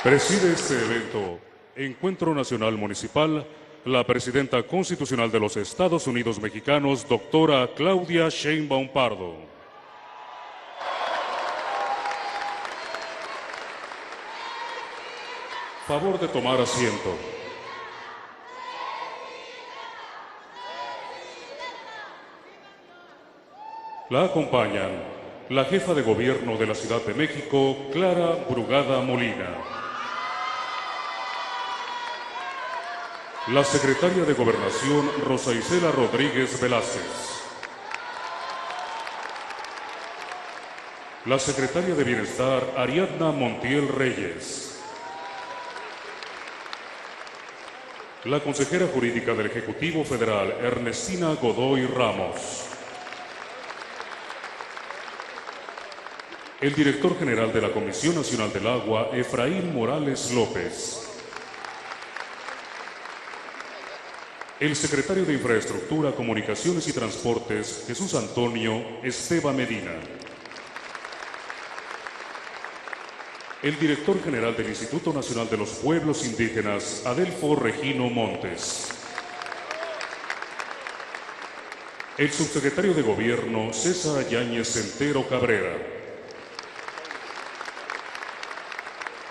Preside este evento, Encuentro Nacional Municipal, la Presidenta Constitucional de los Estados Unidos Mexicanos, doctora Claudia Sheinbaum Pardo. Favor de tomar asiento. La acompañan la jefa de gobierno de la Ciudad de México, Clara Brugada Molina. La secretaria de Gobernación, Rosa Isela Rodríguez Velázquez. La secretaria de Bienestar, Ariadna Montiel Reyes. La consejera jurídica del Ejecutivo Federal, Ernestina Godoy Ramos. El director general de la Comisión Nacional del Agua, Efraín Morales López. El secretario de Infraestructura, Comunicaciones y Transportes, Jesús Antonio Esteva Medina. El director general del Instituto Nacional de los Pueblos Indígenas, Adelfo Regino Montes. El subsecretario de Gobierno, César Yáñez Centero Cabrera.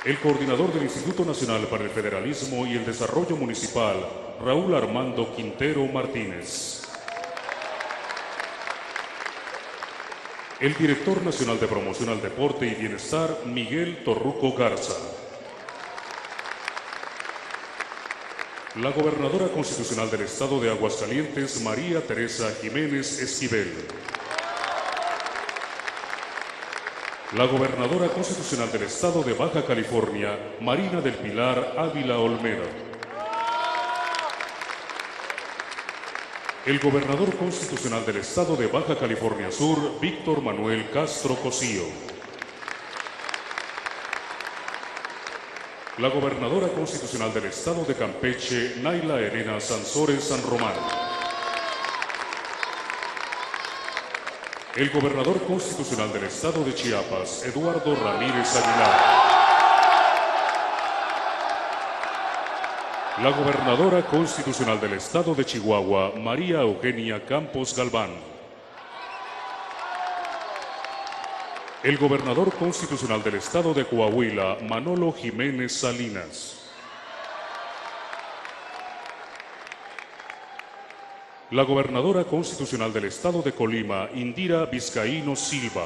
El coordinador del Instituto Nacional para el Federalismo y el Desarrollo Municipal, Raúl Armando Quintero Martínez. El director nacional de Promoción al Deporte y Bienestar, Miguel Torruco Garza. La gobernadora constitucional del Estado de Aguascalientes, María Teresa Jiménez Esquivel. La gobernadora constitucional del Estado de Baja California, Marina del Pilar Ávila Olmeda. El gobernador constitucional del Estado de Baja California Sur, Víctor Manuel Castro Cosío. La gobernadora constitucional del Estado de Campeche, Naila Elena Sansores San Román. El gobernador constitucional del Estado de Chiapas, Eduardo Ramírez Aguilar. La gobernadora constitucional del Estado de Chihuahua, María Eugenia Campos Galván. El gobernador constitucional del Estado de Coahuila, Manolo Jiménez Salinas. La gobernadora constitucional del Estado de Colima, Indira Vizcaíno Silva.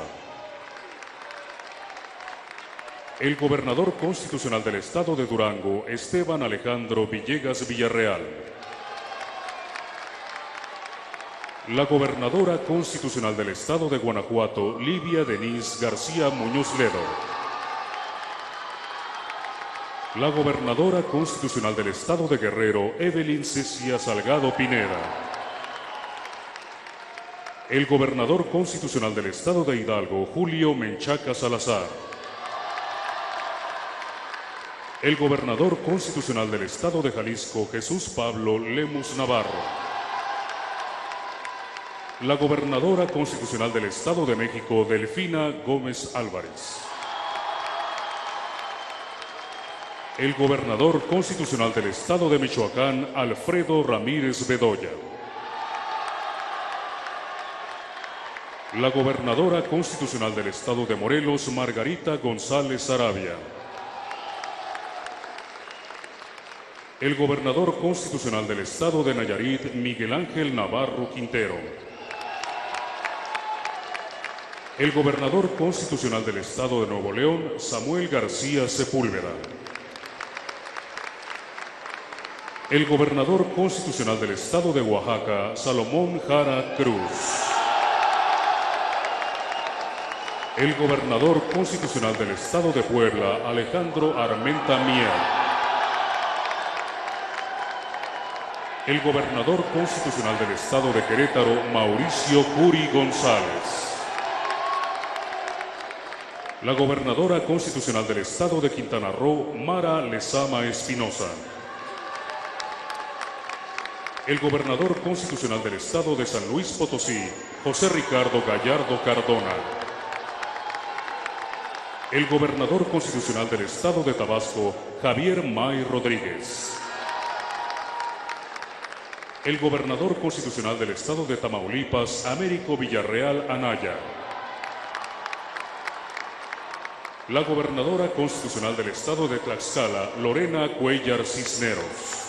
El gobernador constitucional del Estado de Durango, Esteban Alejandro Villegas Villarreal. La gobernadora constitucional del Estado de Guanajuato, Lidia Denise García Muñoz Ledo. La gobernadora constitucional del Estado de Guerrero, Evelyn Cecia Salgado Pineda. El gobernador constitucional del Estado de Hidalgo, Julio Menchaca Salazar. El gobernador constitucional del Estado de Jalisco, Jesús Pablo Lemus Navarro. La gobernadora constitucional del Estado de México, Delfina Gómez Álvarez. El gobernador constitucional del Estado de Michoacán, Alfredo Ramírez Bedoya. La gobernadora constitucional del Estado de Morelos, Margarita González Arabia. El gobernador constitucional del Estado de Nayarit, Miguel Ángel Navarro Quintero. El gobernador constitucional del Estado de Nuevo León, Samuel García Sepúlveda. El gobernador constitucional del Estado de Oaxaca, Salomón Jara Cruz. El gobernador constitucional del Estado de Puebla, Alejandro Armenta Mier. El gobernador constitucional del Estado de Querétaro, Mauricio Curi González. La gobernadora constitucional del Estado de Quintana Roo, Mara Lezama Espinosa. El gobernador constitucional del Estado de San Luis Potosí, José Ricardo Gallardo Cardona. el gobernador constitucional del Estado de Tabasco, Javier May Rodríguez. El gobernador constitucional del Estado de Tamaulipas, Américo Villarreal Anaya. La gobernadora constitucional del Estado de Tlaxcala, Lorena Cuellar Cisneros.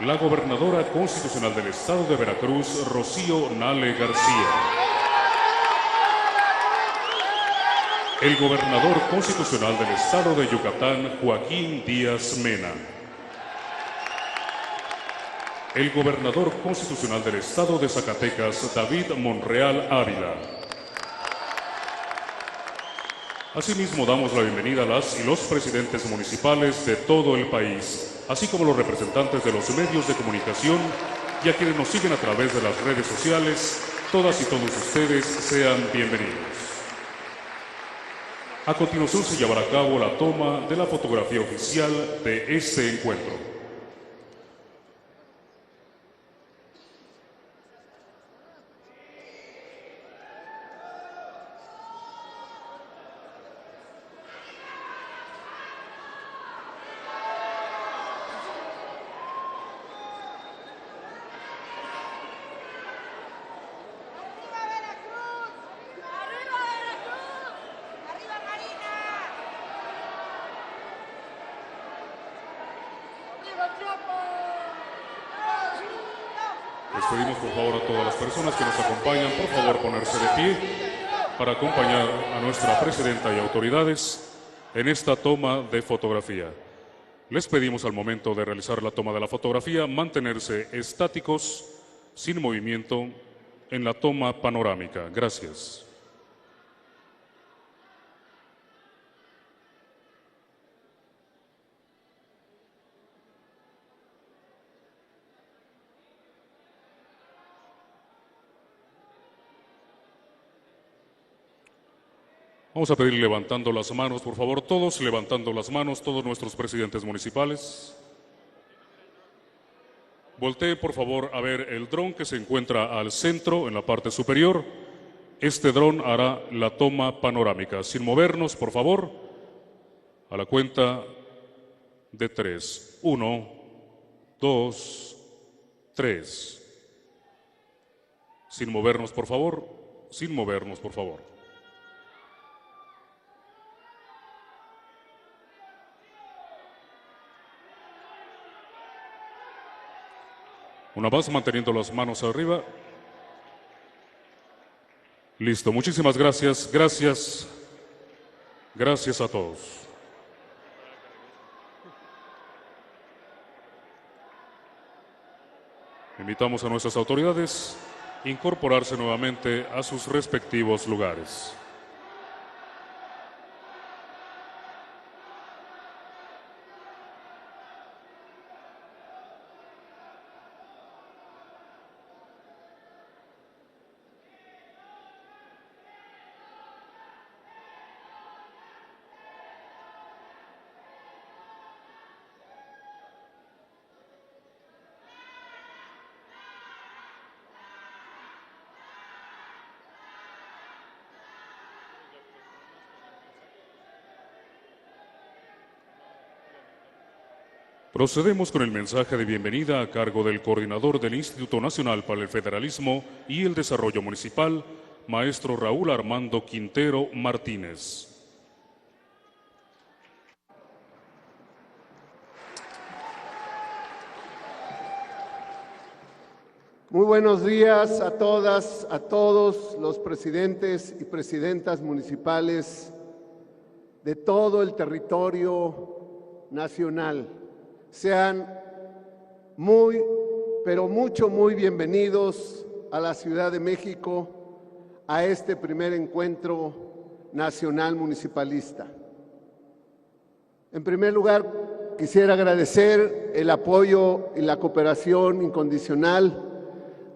La gobernadora constitucional del Estado de Veracruz, Rocío Nale García. El gobernador constitucional del Estado de Yucatán, Joaquín Díaz Mena. El gobernador constitucional del Estado de Zacatecas, David Monreal Ávila. Asimismo, damos la bienvenida a las y los presidentes municipales de todo el país, así como los representantes de los medios de comunicación y a quienes nos siguen a través de las redes sociales. Todas y todos ustedes sean bienvenidos. A continuación se llevará a cabo la toma de la fotografía oficial de este encuentro. Les pedimos por favor a todas las personas que nos acompañan, por favor ponerse de pie para acompañar a nuestra presidenta y autoridades en esta toma de fotografía. Les pedimos al momento de realizar la toma de la fotografía mantenerse estáticos, sin movimiento, en la toma panorámica. Gracias. Vamos a pedir levantando las manos, por favor, todos levantando las manos, todos nuestros presidentes municipales. Voltee, por favor, a ver el dron que se encuentra al centro, en la parte superior. Este dron hará la toma panorámica. Sin movernos, por favor, a la cuenta de 3. 1, 2, 3. Sin movernos, por favor. Sin movernos, por favor. Una más, manteniendo las manos arriba. Listo, muchísimas gracias. Gracias. Gracias a todos. Invitamos a nuestras autoridades a incorporarse nuevamente a sus respectivos lugares. Procedemos con el mensaje de bienvenida a cargo del coordinador del Instituto Nacional para el Federalismo y el Desarrollo Municipal, maestro Raúl Armando Quintero Martínez. Muy buenos días a todas, a todos los presidentes y presidentas municipales de todo el territorio nacional. Sean muy, pero muy bienvenidos a la Ciudad de México, a este primer encuentro nacional municipalista. En primer lugar, quisiera agradecer el apoyo y la cooperación incondicional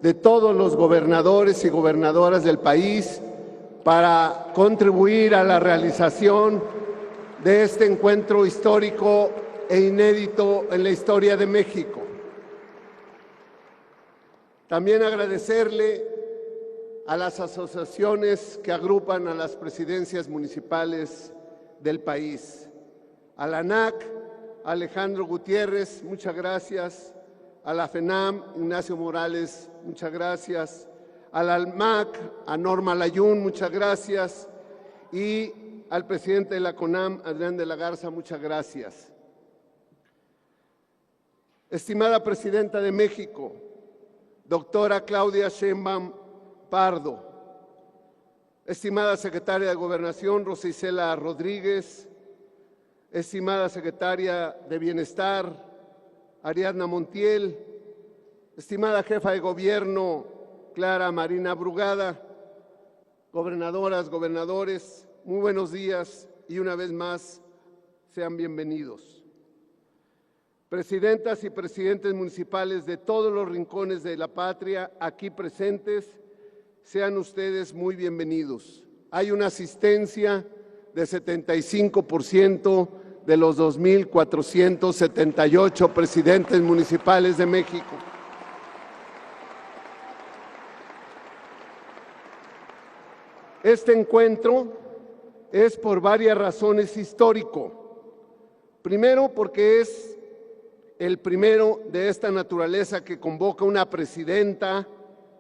de todos los gobernadores y gobernadoras del país para contribuir a la realización de este encuentro histórico e inédito en la historia de México. También agradecerle a las asociaciones que agrupan a las presidencias municipales del país. A la ANAC, Alejandro Gutiérrez, muchas gracias. A la FENAM, Ignacio Morales, muchas gracias. A la ALMAC, a Norma Layún, muchas gracias. Y al presidente de la CONAM, Adrián de la Garza, muchas gracias. Estimada Presidenta de México, doctora Claudia Sheinbaum Pardo, estimada Secretaria de Gobernación, Rosa Isela Rodríguez, estimada Secretaria de Bienestar, Ariadna Montiel, estimada Jefa de Gobierno, Clara Marina Brugada, gobernadoras, gobernadores, muy buenos días y una vez más, sean bienvenidos. Presidentas y presidentes municipales de todos los rincones de la patria aquí presentes, sean ustedes muy bienvenidos. Hay una asistencia de 75% de los 2,478 presidentes municipales de México. Este encuentro es por varias razones histórico. Primero, porque es el primero de esta naturaleza que convoca una presidenta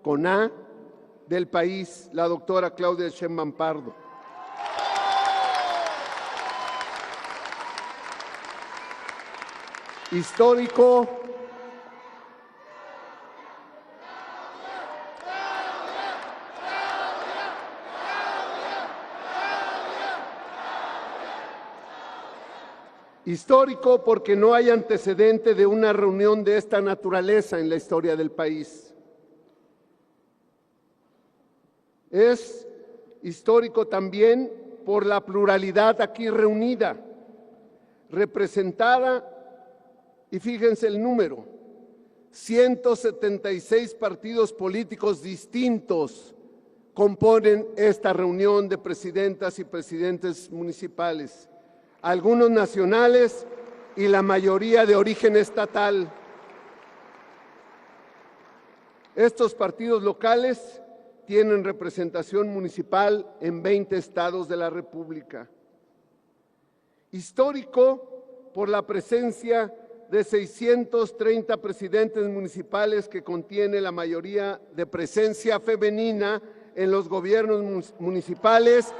con A del país, la doctora Claudia Sheinbaum Pardo. Histórico porque no hay antecedente de una reunión de esta naturaleza en la historia del país. Es histórico también por la pluralidad aquí reunida, representada, y fíjense el número, 176 partidos políticos distintos componen esta reunión de presidentas y presidentes municipales, algunos nacionales y la mayoría de origen estatal. Estos partidos locales tienen representación municipal en 20 estados de la República. Histórico por la presencia de 630 presidentes municipales que contiene la mayoría de presencia femenina en los gobiernos municipales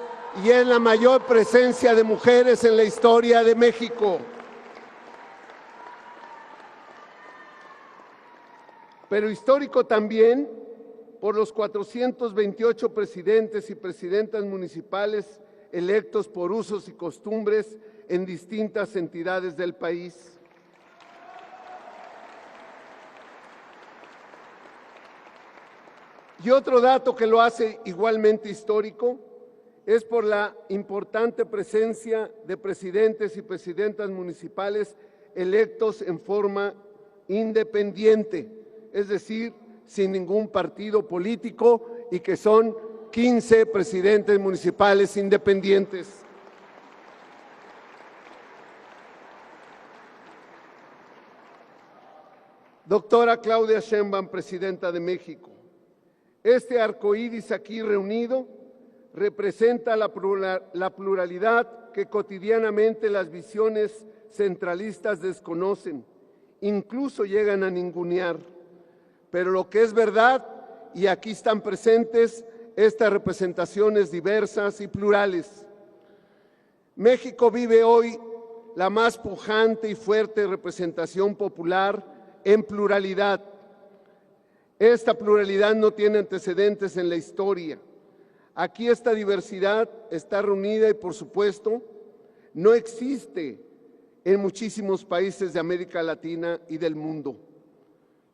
y es la mayor presencia de mujeres en la historia de México. Pero histórico también por los 428 presidentes y presidentas municipales electos por usos y costumbres en distintas entidades del país. Y otro dato que lo hace igualmente histórico es por la importante presencia de presidentes y presidentas municipales electos en forma independiente, es decir, sin ningún partido político, y que son 15 presidentes municipales independientes. Doctora Claudia Sheinbaum, Presidenta de México, este arcoíris aquí reunido representa la pluralidad que cotidianamente las visiones centralistas desconocen, incluso llegan a ningunear. Pero lo que es verdad, y aquí están presentes estas representaciones diversas y plurales. México vive hoy la más pujante y fuerte representación popular en pluralidad. Esta pluralidad no tiene antecedentes en la historia. Aquí esta diversidad está reunida y, por supuesto, no existe en muchísimos países de América Latina y del mundo.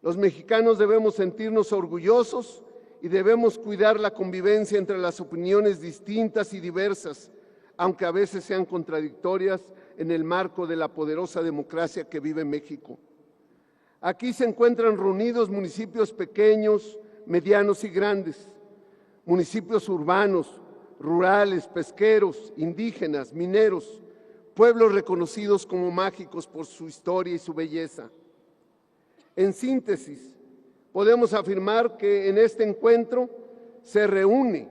Los mexicanos debemos sentirnos orgullosos y debemos cuidar la convivencia entre las opiniones distintas y diversas, aunque a veces sean contradictorias en el marco de la poderosa democracia que vive México. Aquí se encuentran reunidos municipios pequeños, medianos y grandes, municipios urbanos, rurales, pesqueros, indígenas, mineros, pueblos reconocidos como mágicos por su historia y su belleza. En síntesis, podemos afirmar que en este encuentro se reúne,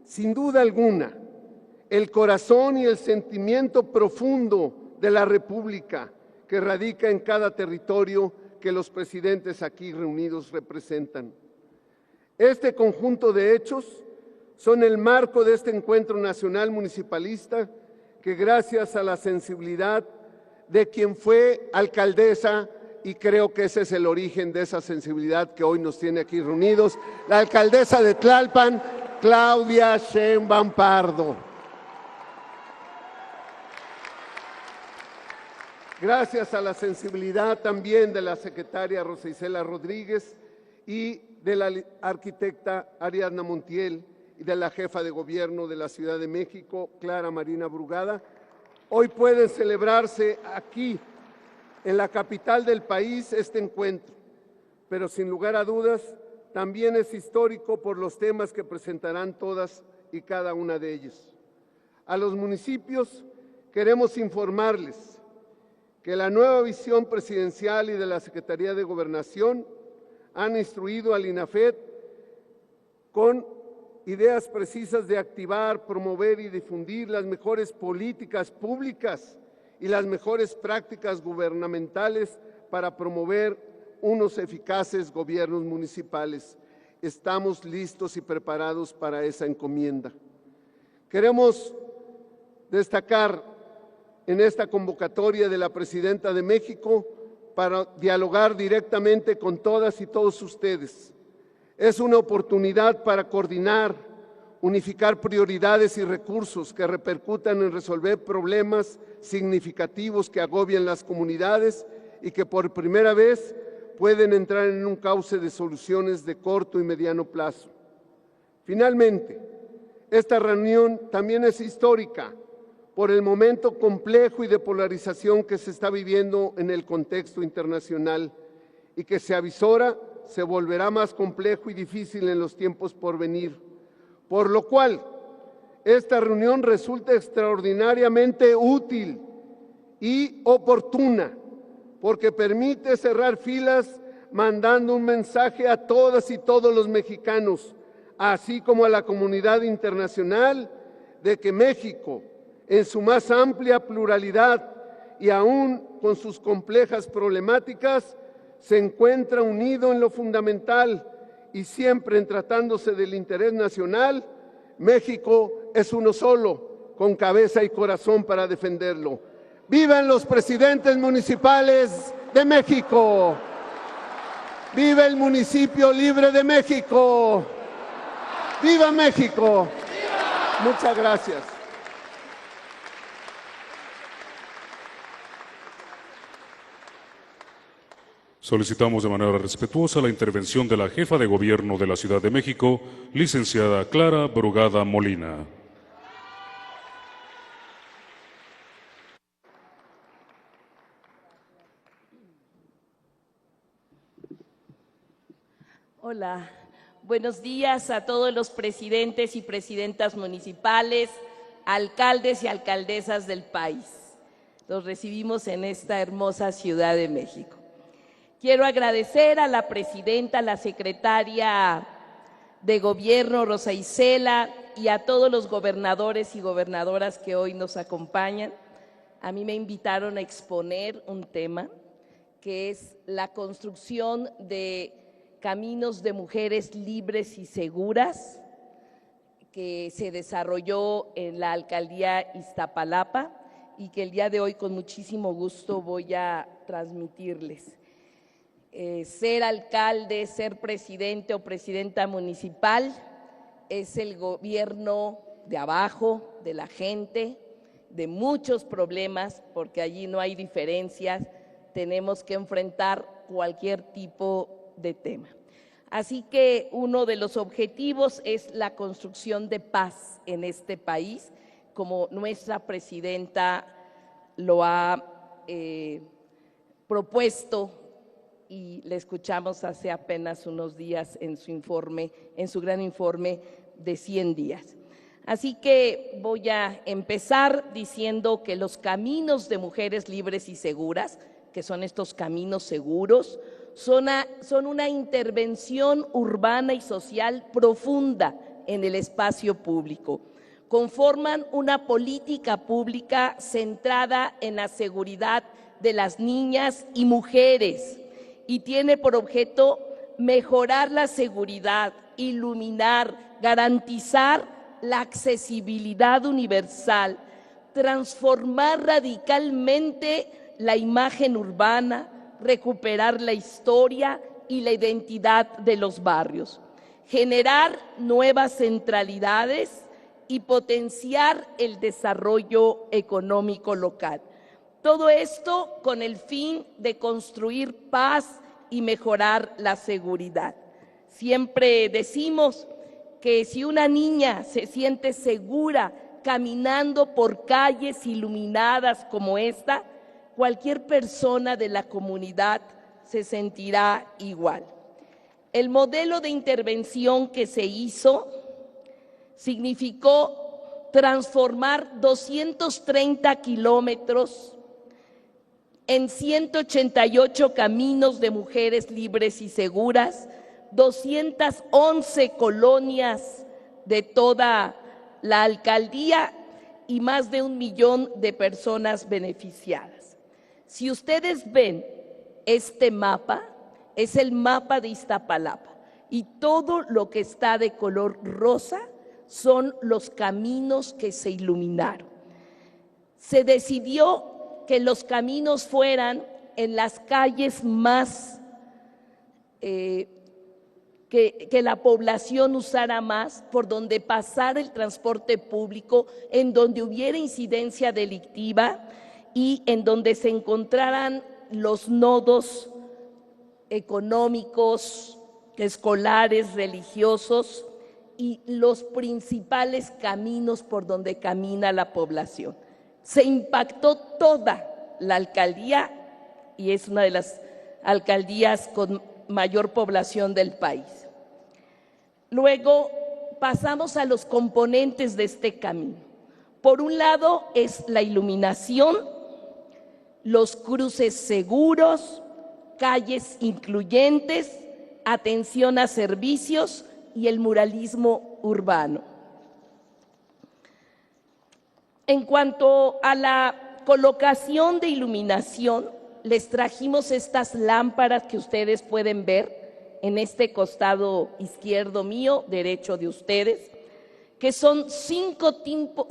sin duda alguna, el corazón y el sentimiento profundo de la República que radica en cada territorio que los presidentes aquí reunidos representan. Este conjunto de hechos son el marco de este encuentro nacional municipalista que, gracias a la sensibilidad de quien fue alcaldesa, y creo que ese es el origen de esa sensibilidad que hoy nos tiene aquí reunidos, la alcaldesa de Tlalpan, Claudia Sheinbaum Pardo. Gracias a la sensibilidad también de la secretaria Rosa Isela Rodríguez y de la arquitecta Ariadna Montiel y de la jefa de gobierno de la Ciudad de México, Clara Marina Brugada, hoy puede celebrarse aquí, en la capital del país, este encuentro, pero sin lugar a dudas también es histórico por los temas que presentarán todas y cada una de ellas. A los municipios queremos informarles que la nueva visión presidencial y de la Secretaría de Gobernación han instruido al INAFED con ideas precisas de activar, promover y difundir las mejores políticas públicas y las mejores prácticas gubernamentales para promover unos eficaces gobiernos municipales. Estamos listos y preparados para esa encomienda. Queremos destacar en esta convocatoria de la Presidenta de México para dialogar directamente con todas y todos ustedes. Es una oportunidad para coordinar, unificar prioridades y recursos que repercutan en resolver problemas significativos que agobian las comunidades y que por primera vez pueden entrar en un cauce de soluciones de corto y mediano plazo. Finalmente, esta reunión también es histórica por el momento complejo y de polarización que se está viviendo en el contexto internacional y que se avisora se volverá más complejo y difícil en los tiempos por venir. Por lo cual, esta reunión resulta extraordinariamente útil y oportuna, porque permite cerrar filas mandando un mensaje a todas y todos los mexicanos, así como a la comunidad internacional, de que México, en su más amplia pluralidad y aún con sus complejas problemáticas, se encuentra unido en lo fundamental y siempre en tratándose del interés nacional, México es uno solo, con cabeza y corazón para defenderlo. ¡Vivan los presidentes municipales de México! ¡Viva el municipio libre de México! ¡Viva México! Muchas gracias. Solicitamos de manera respetuosa la intervención de la jefa de gobierno de la Ciudad de México, licenciada Clara Brugada Molina. Hola, buenos días a todos los presidentes y presidentas municipales, alcaldes y alcaldesas del país. Los recibimos en esta hermosa Ciudad de México. Quiero agradecer a la presidenta, la secretaria de Gobierno, Rosa Isela, y a todos los gobernadores y gobernadoras que hoy nos acompañan. A mí me invitaron a exponer un tema que es la construcción de caminos de mujeres libres y seguras, que se desarrolló en la alcaldía Iztapalapa y que el día de hoy con muchísimo gusto voy a transmitirles. Ser alcalde, ser presidente o presidenta municipal es el gobierno de abajo, de la gente, de muchos problemas, porque allí no hay diferencias, tenemos que enfrentar cualquier tipo de tema. Así que uno de los objetivos es la construcción de paz en este país, como nuestra presidenta lo ha propuesto, y le escuchamos hace apenas unos días en su informe, en su gran informe de 100 días. Así que voy a empezar diciendo que los caminos de mujeres libres y seguras, que son estos caminos seguros, son una intervención urbana y social profunda en el espacio público. Conforman una política pública centrada en la seguridad de las niñas y mujeres y tiene por objeto mejorar la seguridad, iluminar, garantizar la accesibilidad universal, transformar radicalmente la imagen urbana, recuperar la historia y la identidad de los barrios, generar nuevas centralidades y potenciar el desarrollo económico local. Todo esto con el fin de construir paz y mejorar la seguridad. Siempre decimos que si una niña se siente segura caminando por calles iluminadas como esta, cualquier persona de la comunidad se sentirá igual. El modelo de intervención que se hizo significó transformar 230 kilómetros en 188 caminos de mujeres libres y seguras, 211 colonias de toda la alcaldía y más de 1 millón de personas beneficiadas. Si ustedes ven este mapa, es el mapa de Iztapalapa y todo lo que está de color rosa son los caminos que se iluminaron. Se decidió que los caminos fueran en las calles más, que la población usara más, por donde pasara el transporte público, en donde hubiera incidencia delictiva y en donde se encontraran los nodos económicos, escolares, religiosos y los principales caminos por donde camina la población. Se impactó toda la alcaldía y es una de las alcaldías con mayor población del país. Luego pasamos a los componentes de este camino. Por un lado es la iluminación, los cruces seguros, calles incluyentes, atención a servicios y el muralismo urbano. En cuanto a la colocación de iluminación, les trajimos estas lámparas que ustedes pueden ver en este costado izquierdo mío, derecho de ustedes, que son 5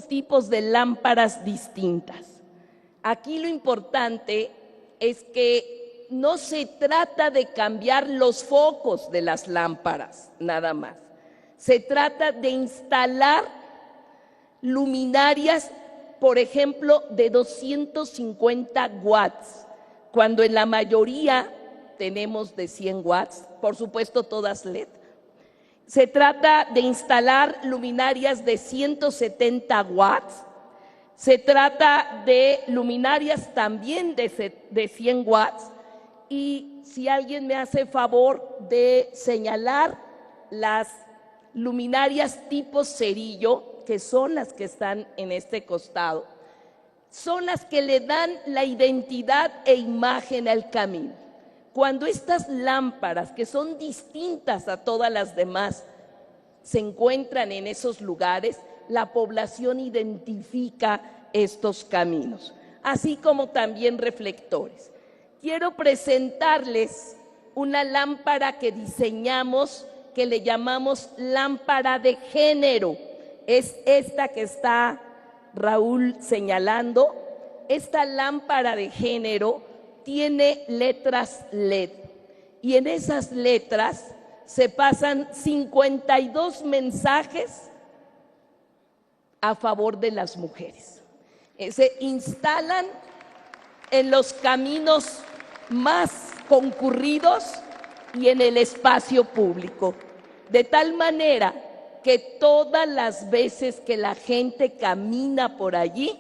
tipos de lámparas distintas. Aquí lo importante es que no se trata de cambiar los focos de las lámparas, nada más. Se trata de instalar luminarias, por ejemplo, de 250 watts, cuando en la mayoría tenemos de 100 watts, por supuesto todas LED. Se trata de instalar luminarias de 170 watts, se trata de luminarias también de 100 watts y si alguien me hace favor de señalar las luminarias tipo cerillo, que son las que están en este costado, son las que le dan la identidad e imagen al camino. Cuando estas lámparas, que son distintas a todas las demás, se encuentran en esos lugares, la población identifica estos caminos, así como también reflectores. Quiero presentarles una lámpara que diseñamos, que le llamamos lámpara de género. Es esta que está Raúl señalando. Esta lámpara de género tiene letras LED y en esas letras se pasan 52 mensajes a favor de las mujeres. Se instalan en los caminos más concurridos y en el espacio público, de tal manera que todas las veces que la gente camina por allí,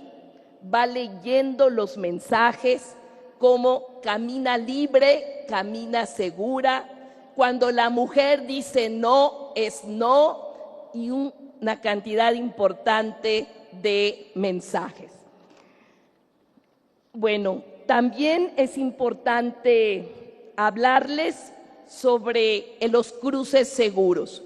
va leyendo los mensajes como camina libre, camina segura, cuando la mujer dice no, es no, y una cantidad importante de mensajes. Bueno, también es importante hablarles sobre los cruces seguros.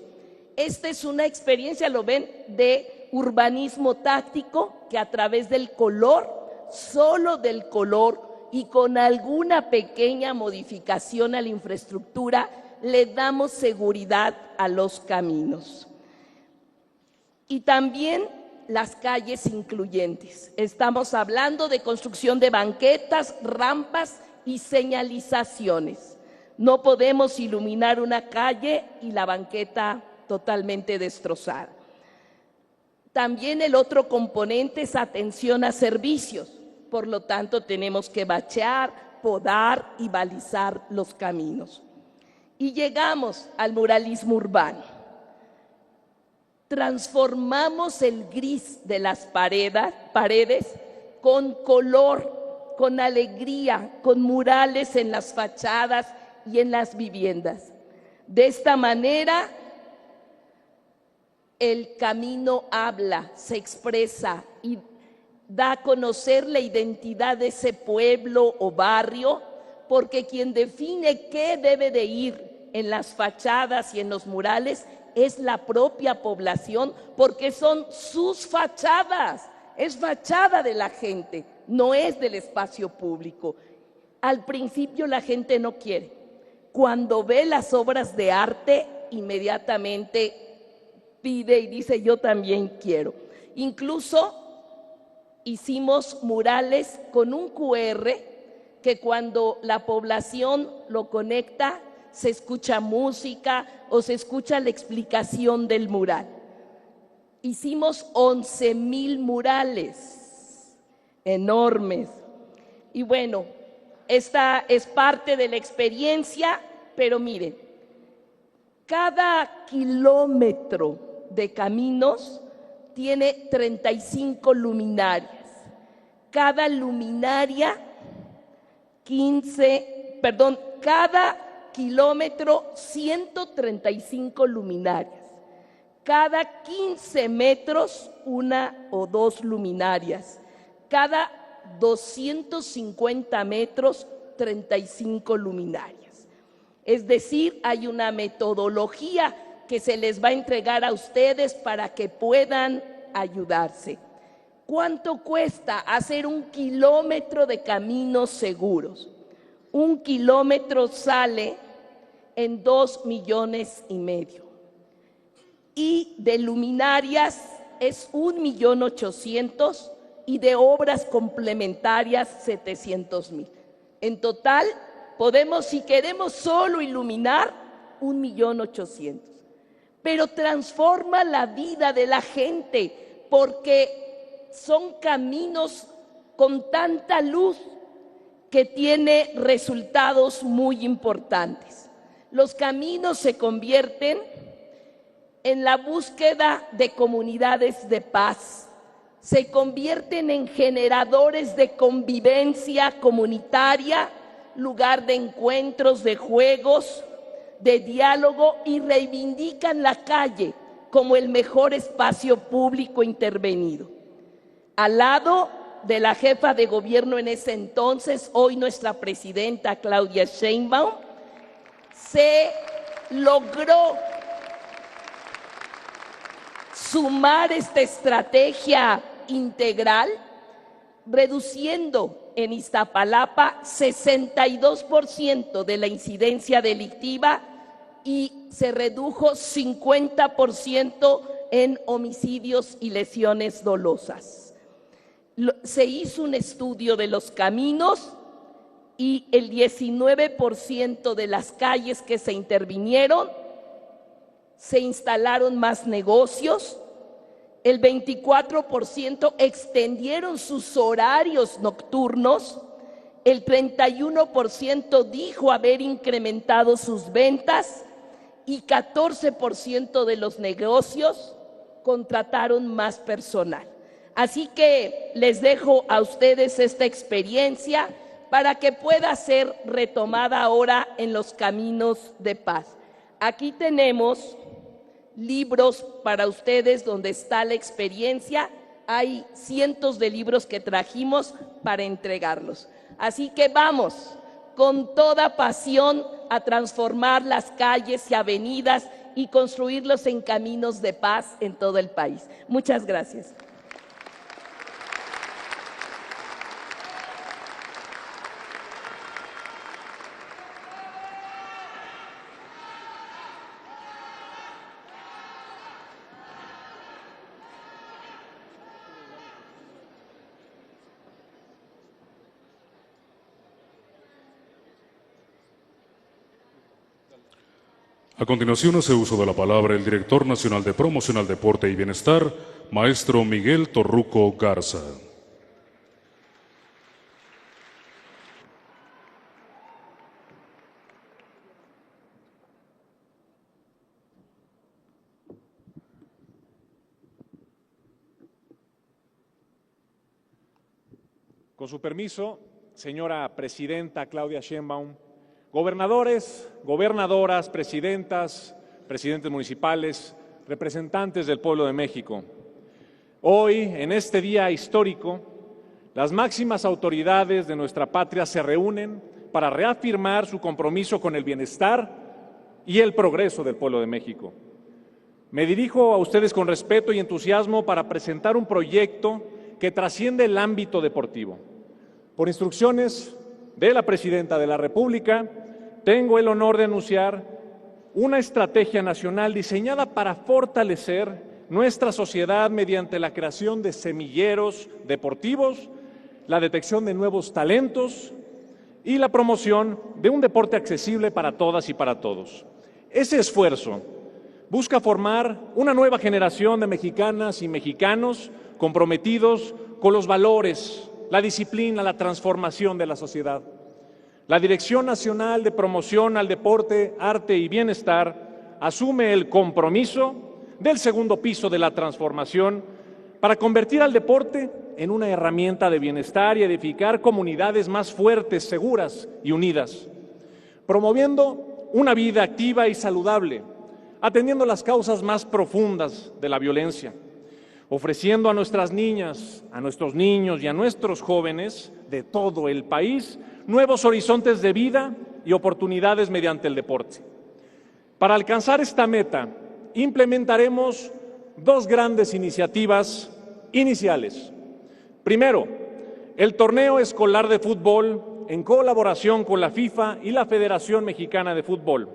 esta es una experiencia, lo ven, de urbanismo táctico que a través del color, solo del color y con alguna pequeña modificación a la infraestructura, le damos seguridad a los caminos. Y también las calles incluyentes. Estamos hablando de construcción de banquetas, rampas y señalizaciones. No podemos iluminar una calle y la banqueta totalmente destrozada. También el otro componente es atención a servicios. Por lo tanto, tenemos que bachear, podar y balizar los caminos. Y llegamos al muralismo urbano. Transformamos el gris de las paredes con color, con alegría, con murales en las fachadas y en las viviendas. De esta manera, el camino habla, se expresa y da a conocer la identidad de ese pueblo o barrio, porque quien define qué debe de ir en las fachadas y en los murales es la propia población, porque son sus fachadas, es fachada de la gente, no es del espacio público. Al principio la gente no quiere. Cuando ve las obras de arte, inmediatamente pide y dice: yo también quiero. Incluso hicimos murales con un QR que cuando la población lo conecta, se escucha música o se escucha la explicación del mural. Hicimos 11,000 murales enormes. Y bueno, esta es parte de la experiencia, pero miren, cada kilómetro de caminos tiene 35 luminarias. Cada luminaria, cada kilómetro 135 luminarias. Cada 15 metros, 1 o 2 luminarias. Cada 250 metros, 35 luminarias. Es decir, hay una metodología que se les va a entregar a ustedes para que puedan ayudarse. ¿Cuánto cuesta hacer 1 kilómetro de caminos seguros? 1 kilómetro sale en 2,5 millones. Y de luminarias es 1,800,000 y de obras complementarias 700,000. En total, podemos, si queremos solo iluminar, 1,800,000. Pero transforma la vida de la gente porque son caminos con tanta luz que tiene resultados muy importantes. Los caminos se convierten en la búsqueda de comunidades de paz, se convierten en generadores de convivencia comunitaria, lugar de encuentros, de juegos, de diálogo, y reivindican la calle como el mejor espacio público intervenido. Al lado de la jefa de gobierno en ese entonces, hoy nuestra presidenta Claudia Sheinbaum, se logró sumar esta estrategia integral, reduciendo en Iztapalapa 62% de la incidencia delictiva y se redujo 50% en homicidios y lesiones dolosas. Se hizo un estudio de los caminos y el 19% de las calles que se intervinieron se instalaron más negocios, el 24% extendieron sus horarios nocturnos, el 31% dijo haber incrementado sus ventas y 14% de los negocios contrataron más personal. Así que les dejo a ustedes esta experiencia para que pueda ser retomada ahora en los caminos de paz. Aquí tenemos libros para ustedes donde está la experiencia. Hay cientos de libros que trajimos para entregarlos. Así que vamos con toda pasión a transformar las calles y avenidas y construirlos en caminos de paz en todo el país. Muchas gracias. A continuación hace uso de la palabra el director nacional de Promoción al Deporte y Bienestar, maestro Miguel Torruco Garza. Con su permiso, señora presidenta Claudia Sheinbaum, gobernadores, gobernadoras, presidentas, presidentes municipales, representantes del pueblo de México. Hoy, en este día histórico, las máximas autoridades de nuestra patria se reúnen para reafirmar su compromiso con el bienestar y el progreso del pueblo de México. Me dirijo a ustedes con respeto y entusiasmo para presentar un proyecto que trasciende el ámbito deportivo. Por instrucciones de la Presidenta de la República, tengo el honor de anunciar una estrategia nacional diseñada para fortalecer nuestra sociedad mediante la creación de semilleros deportivos, la detección de nuevos talentos y la promoción de un deporte accesible para todas y para todos. Ese esfuerzo busca formar una nueva generación de mexicanas y mexicanos comprometidos con los valores, la disciplina, la transformación de la sociedad. La Dirección Nacional de Promoción al Deporte, Arte y Bienestar asume el compromiso del segundo piso de la transformación para convertir al deporte en una herramienta de bienestar y edificar comunidades más fuertes, seguras y unidas, promoviendo una vida activa y saludable, atendiendo las causas más profundas de la violencia, ofreciendo a nuestras niñas, a nuestros niños y a nuestros jóvenes de todo el país nuevos horizontes de vida y oportunidades mediante el deporte. Para alcanzar esta meta, implementaremos dos grandes iniciativas iniciales. Primero, el torneo escolar de fútbol en colaboración con la FIFA y la Federación Mexicana de Fútbol.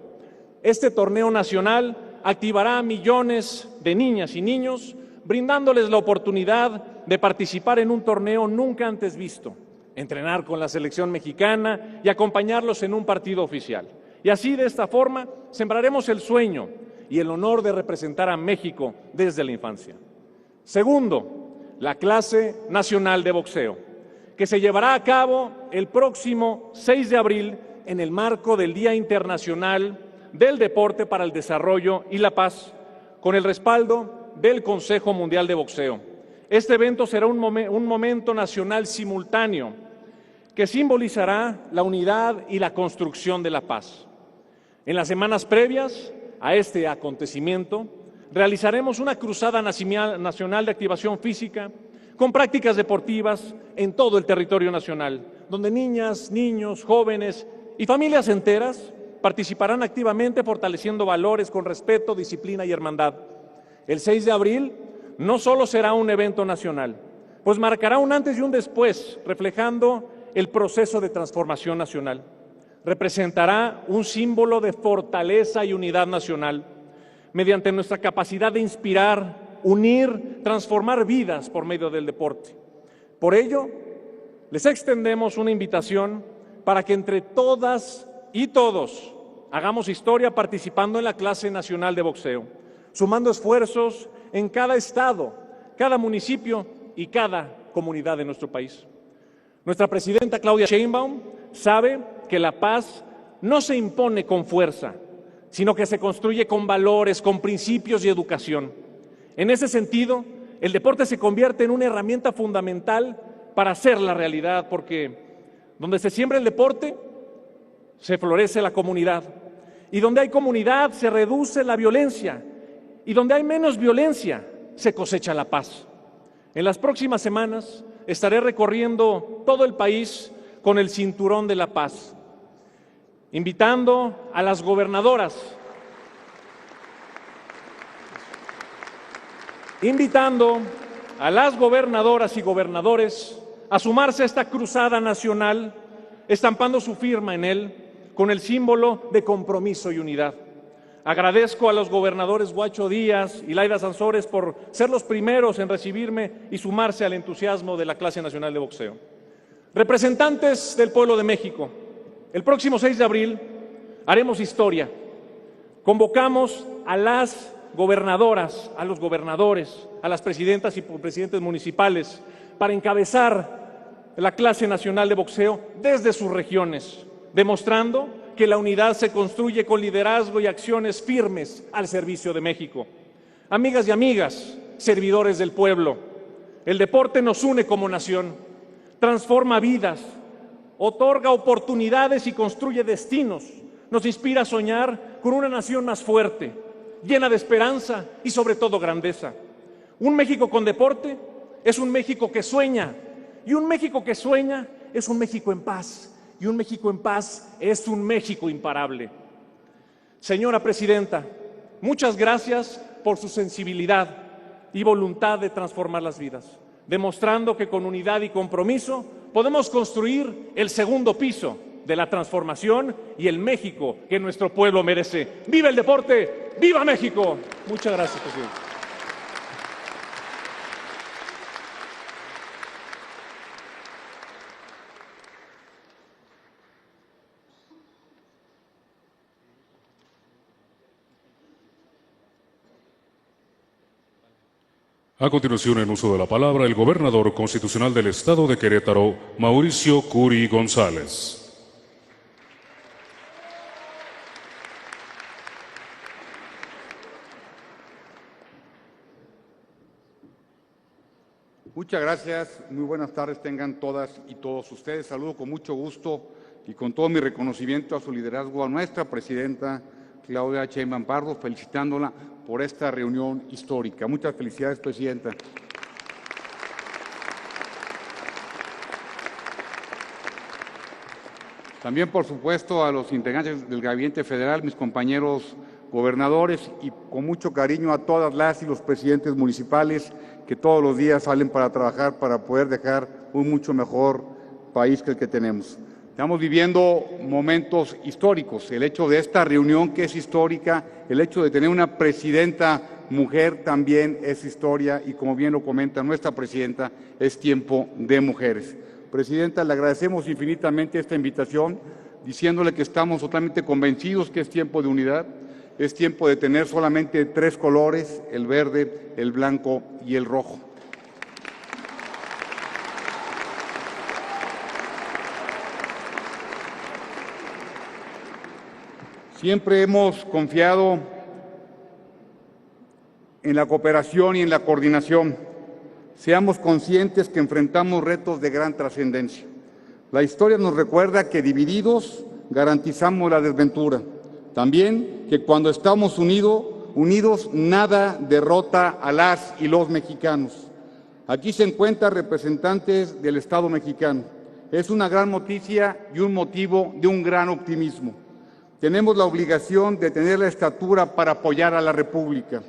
Este torneo nacional activará a millones de niñas y niños, brindándoles la oportunidad de participar en un torneo nunca antes visto, entrenar con la selección mexicana y acompañarlos en un partido oficial. Y así, de esta forma, sembraremos el sueño y el honor de representar a México desde la infancia. Segundo, la clase nacional de boxeo, que se llevará a cabo el próximo 6 de abril en el marco del Día Internacional del Deporte para el Desarrollo y la Paz, con el respaldo del Consejo Mundial de Boxeo. Este evento será un momento nacional simultáneo que simbolizará la unidad y la construcción de la paz. En las semanas previas a este acontecimiento, realizaremos una cruzada nacional de activación física con prácticas deportivas en todo el territorio nacional, donde niñas, niños, jóvenes y familias enteras participarán activamente fortaleciendo valores con respeto, disciplina y hermandad. El 6 de abril no solo será un evento nacional, pues marcará un antes y un después, reflejando el proceso de transformación nacional. Representará un símbolo de fortaleza y unidad nacional, mediante nuestra capacidad de inspirar, unir, transformar vidas por medio del deporte. Por ello, les extendemos una invitación para que entre todas y todos hagamos historia participando en la clase nacional de boxeo, sumando esfuerzos en cada estado, cada municipio y cada comunidad de nuestro país. Nuestra presidenta Claudia Sheinbaum sabe que la paz no se impone con fuerza, sino que se construye con valores, con principios y educación. En ese sentido, el deporte se convierte en una herramienta fundamental para hacer la realidad, porque donde se siembra el deporte, se florece la comunidad. Y donde hay comunidad, se reduce la violencia. Y donde hay menos violencia, se cosecha la paz. En las próximas semanas estaré recorriendo todo el país con el Cinturón de la Paz, invitando a las gobernadoras invitando a las gobernadoras y gobernadores a sumarse a esta cruzada nacional, estampando su firma en él con el símbolo de compromiso y unidad. Agradezco a los gobernadores Guacho Díaz y Laida Sansores por ser los primeros en recibirme y sumarse al entusiasmo de la clase nacional de boxeo. Representantes del pueblo de México, el próximo 6 de abril haremos historia. Convocamos a las gobernadoras, a los gobernadores, a las presidentas y presidentes municipales para encabezar la clase nacional de boxeo desde sus regiones, demostrando que la unidad se construye con liderazgo y acciones firmes al servicio de México. Amigas y amigas, servidores del pueblo, el deporte nos une como nación, transforma vidas, otorga oportunidades y construye destinos, nos inspira a soñar con una nación más fuerte, llena de esperanza y sobre todo grandeza. Un México con deporte es un México que sueña, y un México que sueña es un México en paz, y un México en paz es un México imparable. Señora Presidenta, muchas gracias por su sensibilidad y voluntad de transformar las vidas, demostrando que con unidad y compromiso podemos construir el segundo piso de la transformación y el México que nuestro pueblo merece. ¡Viva el deporte! ¡Viva México! Muchas gracias, presidente. A continuación, en uso de la palabra, el gobernador constitucional del Estado de Querétaro, Mauricio Curi González. Muchas gracias, muy buenas tardes tengan todas y todos ustedes. Saludo con mucho gusto y con todo mi reconocimiento a su liderazgo a nuestra presidenta Claudia Sheinbaum Pardo, felicitándola por esta reunión histórica. Muchas felicidades, presidenta. También, por supuesto, a los integrantes del Gabinete Federal, mis compañeros gobernadores, y con mucho cariño a todas las y los presidentes municipales que todos los días salen para trabajar para poder dejar un mucho mejor país que el que tenemos. Estamos viviendo momentos históricos. El hecho de esta reunión, que es histórica, el hecho de tener una presidenta mujer también es historia, y como bien lo comenta nuestra presidenta, es tiempo de mujeres. Presidenta, le agradecemos infinitamente esta invitación, diciéndole que estamos totalmente convencidos que es tiempo de unidad, es tiempo de tener solamente 3 colores, el verde, el blanco y el rojo. Siempre hemos confiado en la cooperación y en la coordinación. Seamos conscientes que enfrentamos retos de gran trascendencia. La historia nos recuerda que divididos garantizamos la desventura. También que cuando estamos unidos nada derrota a las y los mexicanos. Aquí se encuentran representantes del Estado mexicano. Es una gran noticia y un motivo de un gran optimismo. Tenemos la obligación de tener la estatura para apoyar a la República.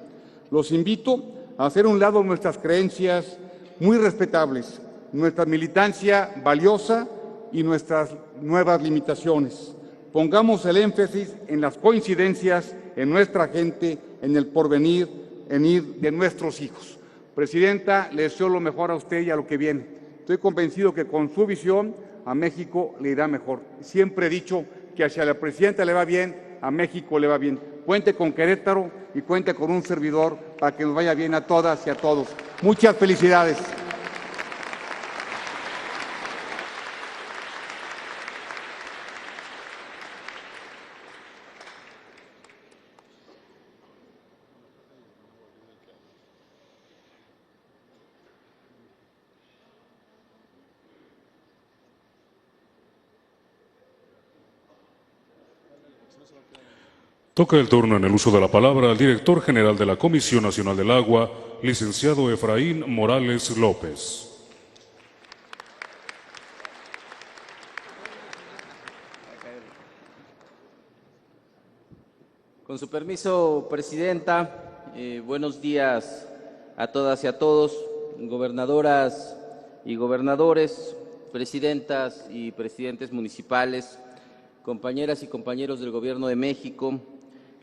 Los invito a hacer a un lado nuestras creencias muy respetables, nuestra militancia valiosa y nuestras nuevas limitaciones. Pongamos el énfasis en las coincidencias, en nuestra gente, en el porvenir, en ir de nuestros hijos. Presidenta, le deseo lo mejor a usted y a lo que viene. Estoy convencido que con su visión a México le irá mejor. Siempre he dicho que hacia la presidenta le va bien, a México le va bien. Cuente con Querétaro y cuente con un servidor para que nos vaya bien a todas y a todos. Muchas felicidades. Toca el turno en el uso de la palabra al director general de la Comisión Nacional del Agua, licenciado Efraín Morales López. Con su permiso, presidenta, buenos días a todas y a todos, gobernadoras y gobernadores, presidentas y presidentes municipales, compañeras y compañeros del Gobierno de México,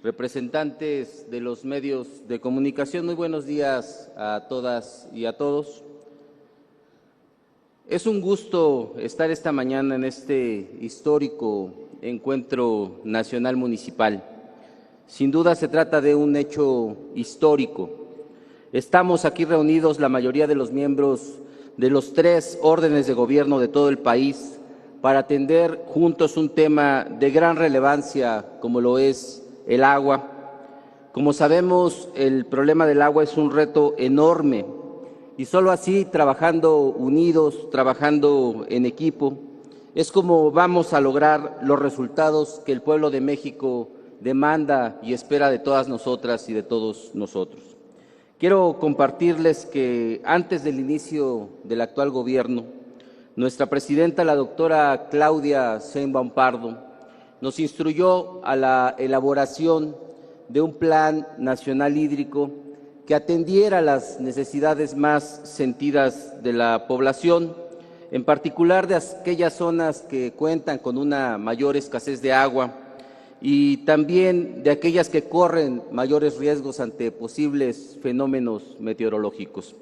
representantes de los medios de comunicación, muy buenos días a todas y a todos. Es un gusto estar esta mañana en este histórico encuentro nacional municipal. Sin duda se trata de un hecho histórico. Estamos aquí reunidos la mayoría de los miembros de los 3 órdenes de gobierno de todo el país para atender juntos un tema de gran relevancia como lo es el agua. Como sabemos, el problema del agua es un reto enorme y solo así, trabajando unidos, trabajando en equipo, es como vamos a lograr los resultados que el pueblo de México demanda y espera de todas nosotras y de todos nosotros. Quiero compartirles que antes del inicio del actual gobierno, nuestra presidenta, la doctora Claudia Sheinbaum Pardo, nos instruyó a la elaboración de un plan nacional hídrico que atendiera las necesidades más sentidas de la población, en particular de aquellas zonas que cuentan con una mayor escasez de agua y también de aquellas que corren mayores riesgos ante posibles fenómenos meteorológicos.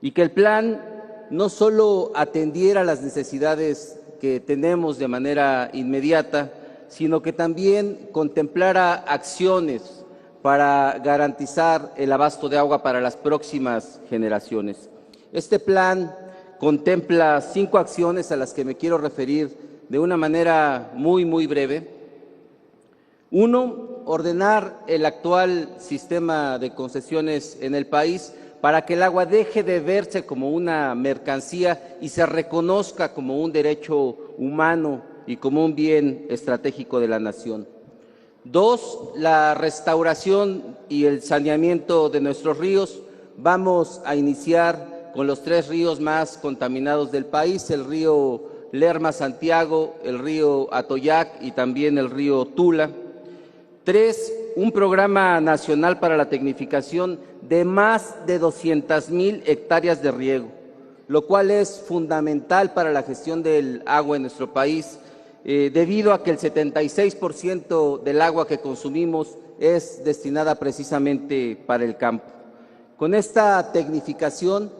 Y que el plan no solo atendiera las necesidades que tenemos de manera inmediata, sino que también contemplara acciones para garantizar el abasto de agua para las próximas generaciones. Este plan contempla 5 acciones a las que me quiero referir de una manera muy breve. 1, ordenar el actual sistema de concesiones en el país para que el agua deje de verse como una mercancía y se reconozca como un derecho humano y como un bien estratégico de la nación. 2, la restauración y el saneamiento de nuestros ríos. Vamos a iniciar con los 3 ríos más contaminados del país, el río Lerma-Santiago, el río Atoyac y también el río Tula. 3, un programa nacional para la tecnificación de más de 200,000 hectáreas de riego, lo cual es fundamental para la gestión del agua en nuestro país, debido a que el 76% del agua que consumimos es destinada precisamente para el campo. Con esta tecnificación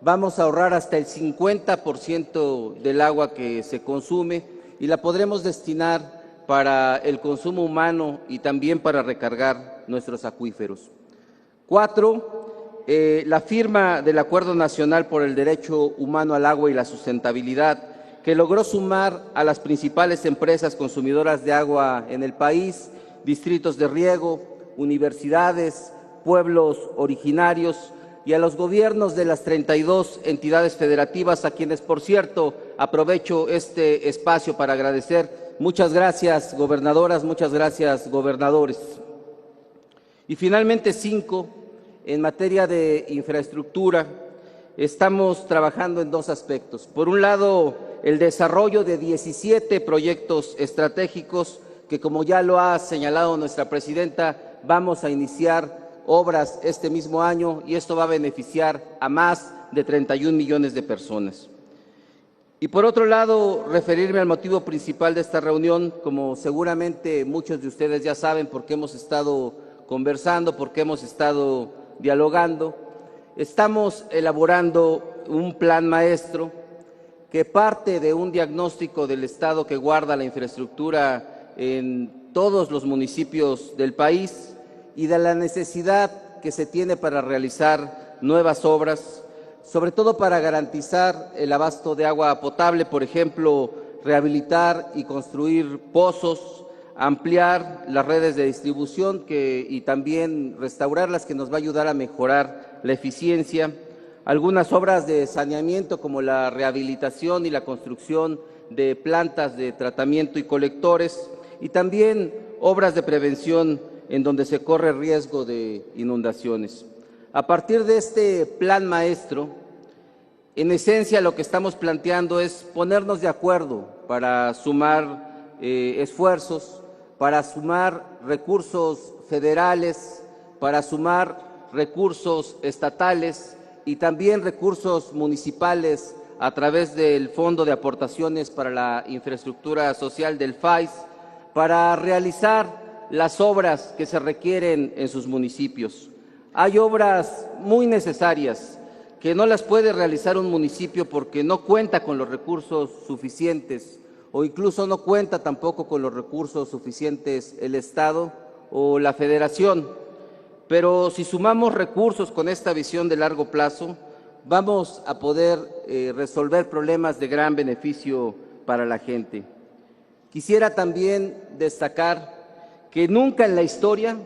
vamos a ahorrar hasta el 50% del agua que se consume y la podremos destinar para el consumo humano y también para recargar nuestros acuíferos. 4, la firma del Acuerdo Nacional por el Derecho Humano al Agua y la Sustentabilidad, que logró sumar a las principales empresas consumidoras de agua en el país, distritos de riego, universidades, pueblos originarios y a los gobiernos de las 32 entidades federativas, a quienes, por cierto, aprovecho este espacio para agradecer. Muchas gracias, gobernadoras, muchas gracias, gobernadores. Y finalmente 5, en materia de infraestructura, estamos trabajando en 2 aspectos. Por un lado, el desarrollo de 17 proyectos estratégicos que, como ya lo ha señalado nuestra presidenta, vamos a iniciar obras este mismo año y esto va a beneficiar a más de 31 millones de personas. Y por otro lado, referirme al motivo principal de esta reunión, como seguramente muchos de ustedes ya saben, porque hemos estado conversando, porque hemos estado dialogando. Estamos elaborando un plan maestro que parte de un diagnóstico del estado que guarda la infraestructura en todos los municipios del país y de la necesidad que se tiene para realizar nuevas obras, sobre todo para garantizar el abasto de agua potable, por ejemplo, rehabilitar y construir pozos, ampliar las redes de distribución y también restaurarlas, que nos va a ayudar a mejorar la eficiencia. Algunas obras de saneamiento como la rehabilitación y la construcción de plantas de tratamiento y colectores, y también obras de prevención en donde se corre riesgo de inundaciones. A partir de este plan maestro, en esencia lo que estamos planteando es ponernos de acuerdo para sumar esfuerzos, para sumar recursos federales, para sumar recursos estatales y también recursos municipales a través del Fondo de Aportaciones para la Infraestructura Social del FAIS para realizar las obras que se requieren en sus municipios. Hay obras muy necesarias que no las puede realizar un municipio porque no cuenta con los recursos suficientes o incluso no cuenta tampoco con los recursos suficientes el Estado o la Federación. Pero si sumamos recursos con esta visión de largo plazo, vamos a poder resolver problemas de gran beneficio para la gente. Quisiera también destacar que nunca en la historia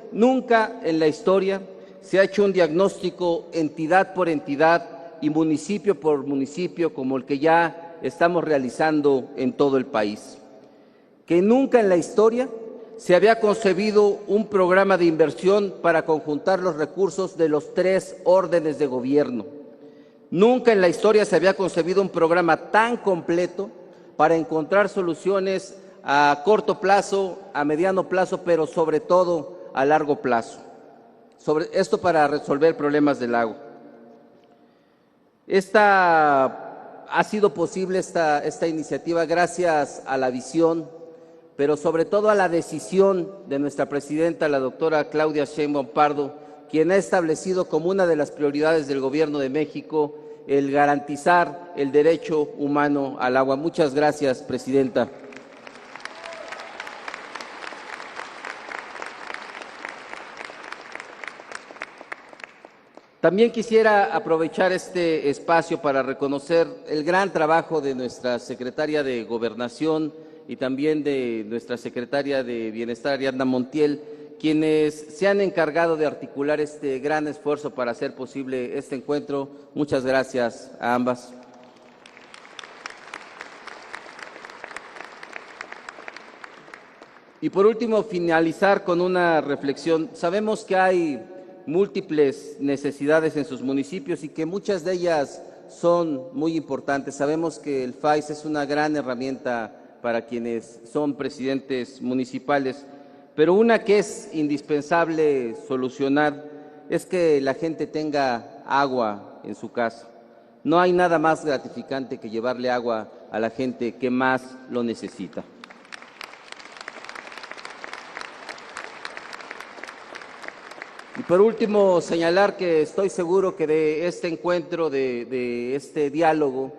se ha hecho un diagnóstico entidad por entidad y municipio por municipio como el que ya estamos realizando en todo el país. Que nunca en la historia se había concebido un programa de inversión para conjuntar los recursos de los 3 órdenes de gobierno. Nunca en la historia se había concebido un programa tan completo para encontrar soluciones a corto plazo, a mediano plazo, pero sobre todo a largo plazo. Esto para resolver problemas del agua. Ha sido posible esta iniciativa gracias a la visión, pero sobre todo a la decisión de nuestra presidenta, la doctora Claudia Sheinbaum Pardo, quien ha establecido como una de las prioridades del Gobierno de México el garantizar el derecho humano al agua. Muchas gracias, presidenta. También quisiera aprovechar este espacio para reconocer el gran trabajo de nuestra secretaria de Gobernación y también de nuestra secretaria de Bienestar, Ariadna Montiel, quienes se han encargado de articular este gran esfuerzo para hacer posible este encuentro. Muchas gracias a ambas. Y por último, finalizar con una reflexión. Sabemos que hay múltiples necesidades en sus municipios y que muchas de ellas son muy importantes. Sabemos que el FAIS es una gran herramienta para quienes son presidentes municipales, pero una que es indispensable solucionar es que la gente tenga agua en su casa. No hay nada más gratificante que llevarle agua a la gente que más lo necesita. Y por último, señalar que estoy seguro que de este encuentro, de este diálogo,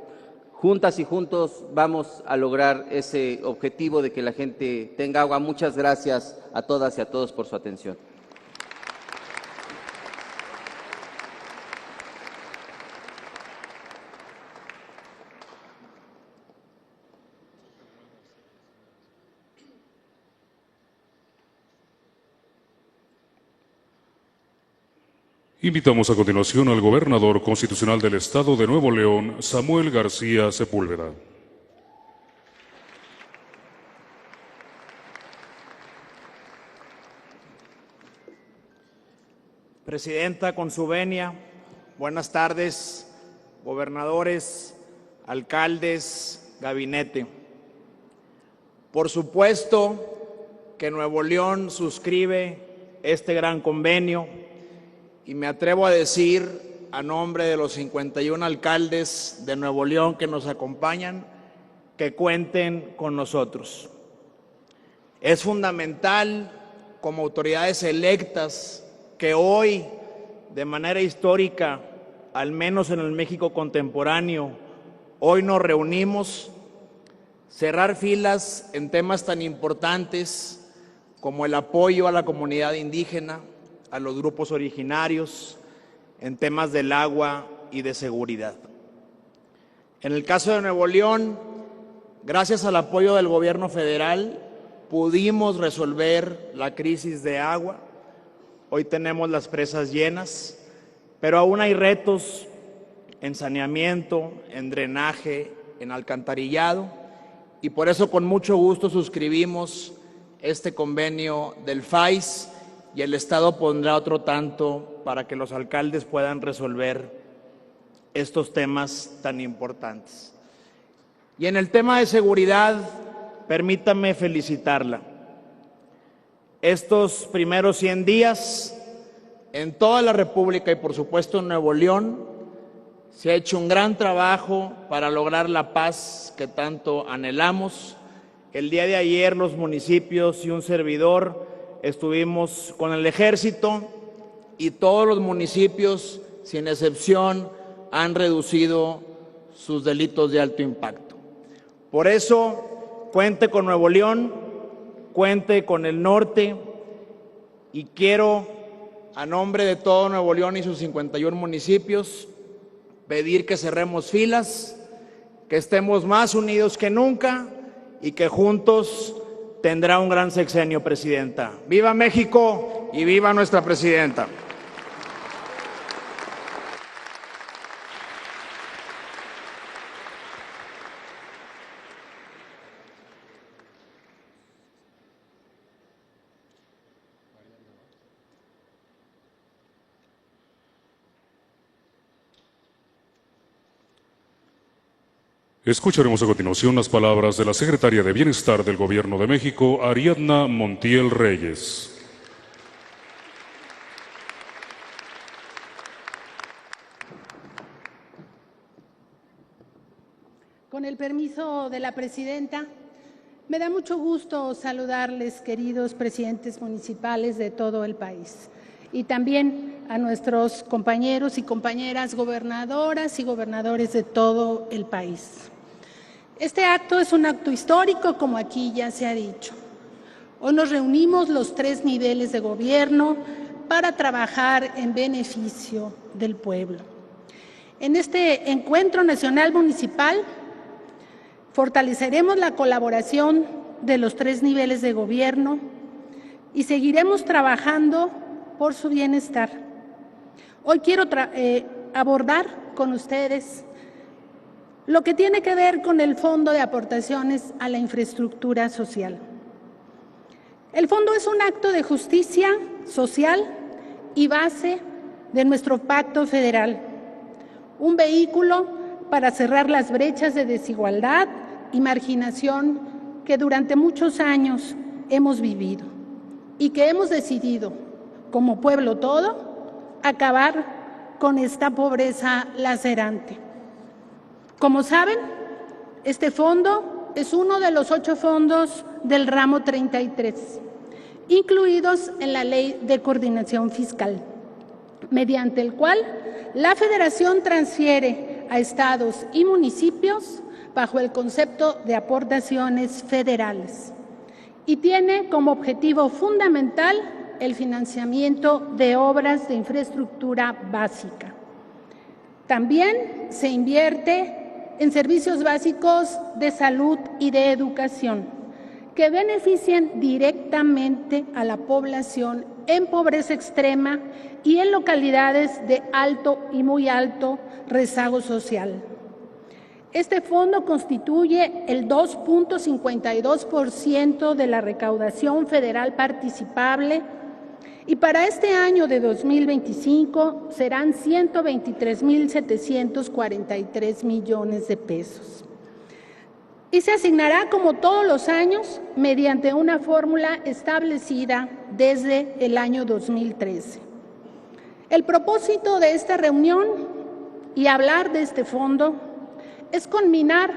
juntas y juntos vamos a lograr ese objetivo de que la gente tenga agua. Muchas gracias a todas y a todos por su atención. Invitamos a continuación al gobernador constitucional del Estado de Nuevo León, Samuel García Sepúlveda. Presidenta, con su venia, buenas tardes, gobernadores, alcaldes, gabinete. Por supuesto que Nuevo León suscribe este gran convenio y me atrevo a decir, a nombre de los 51 alcaldes de Nuevo León que nos acompañan, que cuenten con nosotros. Es fundamental, como autoridades electas, que hoy, de manera histórica, al menos en el México contemporáneo, hoy nos reunimos, cerrar filas en temas tan importantes como el apoyo a la comunidad indígena, a los grupos originarios, en temas del agua y de seguridad. En el caso de Nuevo León, gracias al apoyo del gobierno federal, pudimos resolver la crisis de agua. Hoy tenemos las presas llenas, pero aún hay retos en saneamiento, en drenaje, en alcantarillado, y por eso con mucho gusto suscribimos este convenio del FAIS, y el Estado pondrá otro tanto para que los alcaldes puedan resolver estos temas tan importantes. Y en el tema de seguridad, permítame felicitarla. Estos primeros 100 días en toda la República y por supuesto en Nuevo León, se ha hecho un gran trabajo para lograr la paz que tanto anhelamos. El día de ayer los municipios y un servidor estuvimos con el Ejército y todos los municipios, sin excepción, han reducido sus delitos de alto impacto. Por eso, cuente con Nuevo León, cuente con el norte, y quiero, a nombre de todo Nuevo León y sus 51 municipios, pedir que cerremos filas, que estemos más unidos que nunca y que juntos tendrá un gran sexenio, Presidenta. ¡Viva México y viva nuestra Presidenta! Escucharemos a continuación las palabras de la Secretaria de Bienestar del Gobierno de México, Ariadna Montiel Reyes. Con el permiso de la Presidenta, me da mucho gusto saludarles, queridos presidentes municipales de todo el país, y también a nuestros compañeros y compañeras gobernadoras y gobernadores de todo el país. Este acto es un acto histórico, como aquí ya se ha dicho. Hoy nos reunimos los 3 niveles de gobierno para trabajar en beneficio del pueblo. En este encuentro nacional municipal fortaleceremos la colaboración de los 3 niveles de gobierno y seguiremos trabajando por su bienestar. Hoy quiero abordar con ustedes lo que tiene que ver con el Fondo de Aportaciones a la Infraestructura Social. El fondo es un acto de justicia social y base de nuestro pacto federal, un vehículo para cerrar las brechas de desigualdad y marginación que durante muchos años hemos vivido y que hemos decidido, como pueblo todo, acabar con esta pobreza lacerante. Como saben, este fondo es uno de los 8 fondos del ramo 33, incluidos en la Ley de Coordinación Fiscal, mediante el cual la Federación transfiere a estados y municipios bajo el concepto de aportaciones federales y tiene como objetivo fundamental el financiamiento de obras de infraestructura básica. También se invierte en servicios básicos de salud y de educación que beneficien directamente a la población en pobreza extrema y en localidades de alto y muy alto rezago social. Este fondo constituye el 2.52% de la recaudación federal participable y para este año de 2025 serán 123.743 millones de pesos. Y se asignará, como todos los años, mediante una fórmula establecida desde el año 2013. El propósito de esta reunión y hablar de este fondo es conminar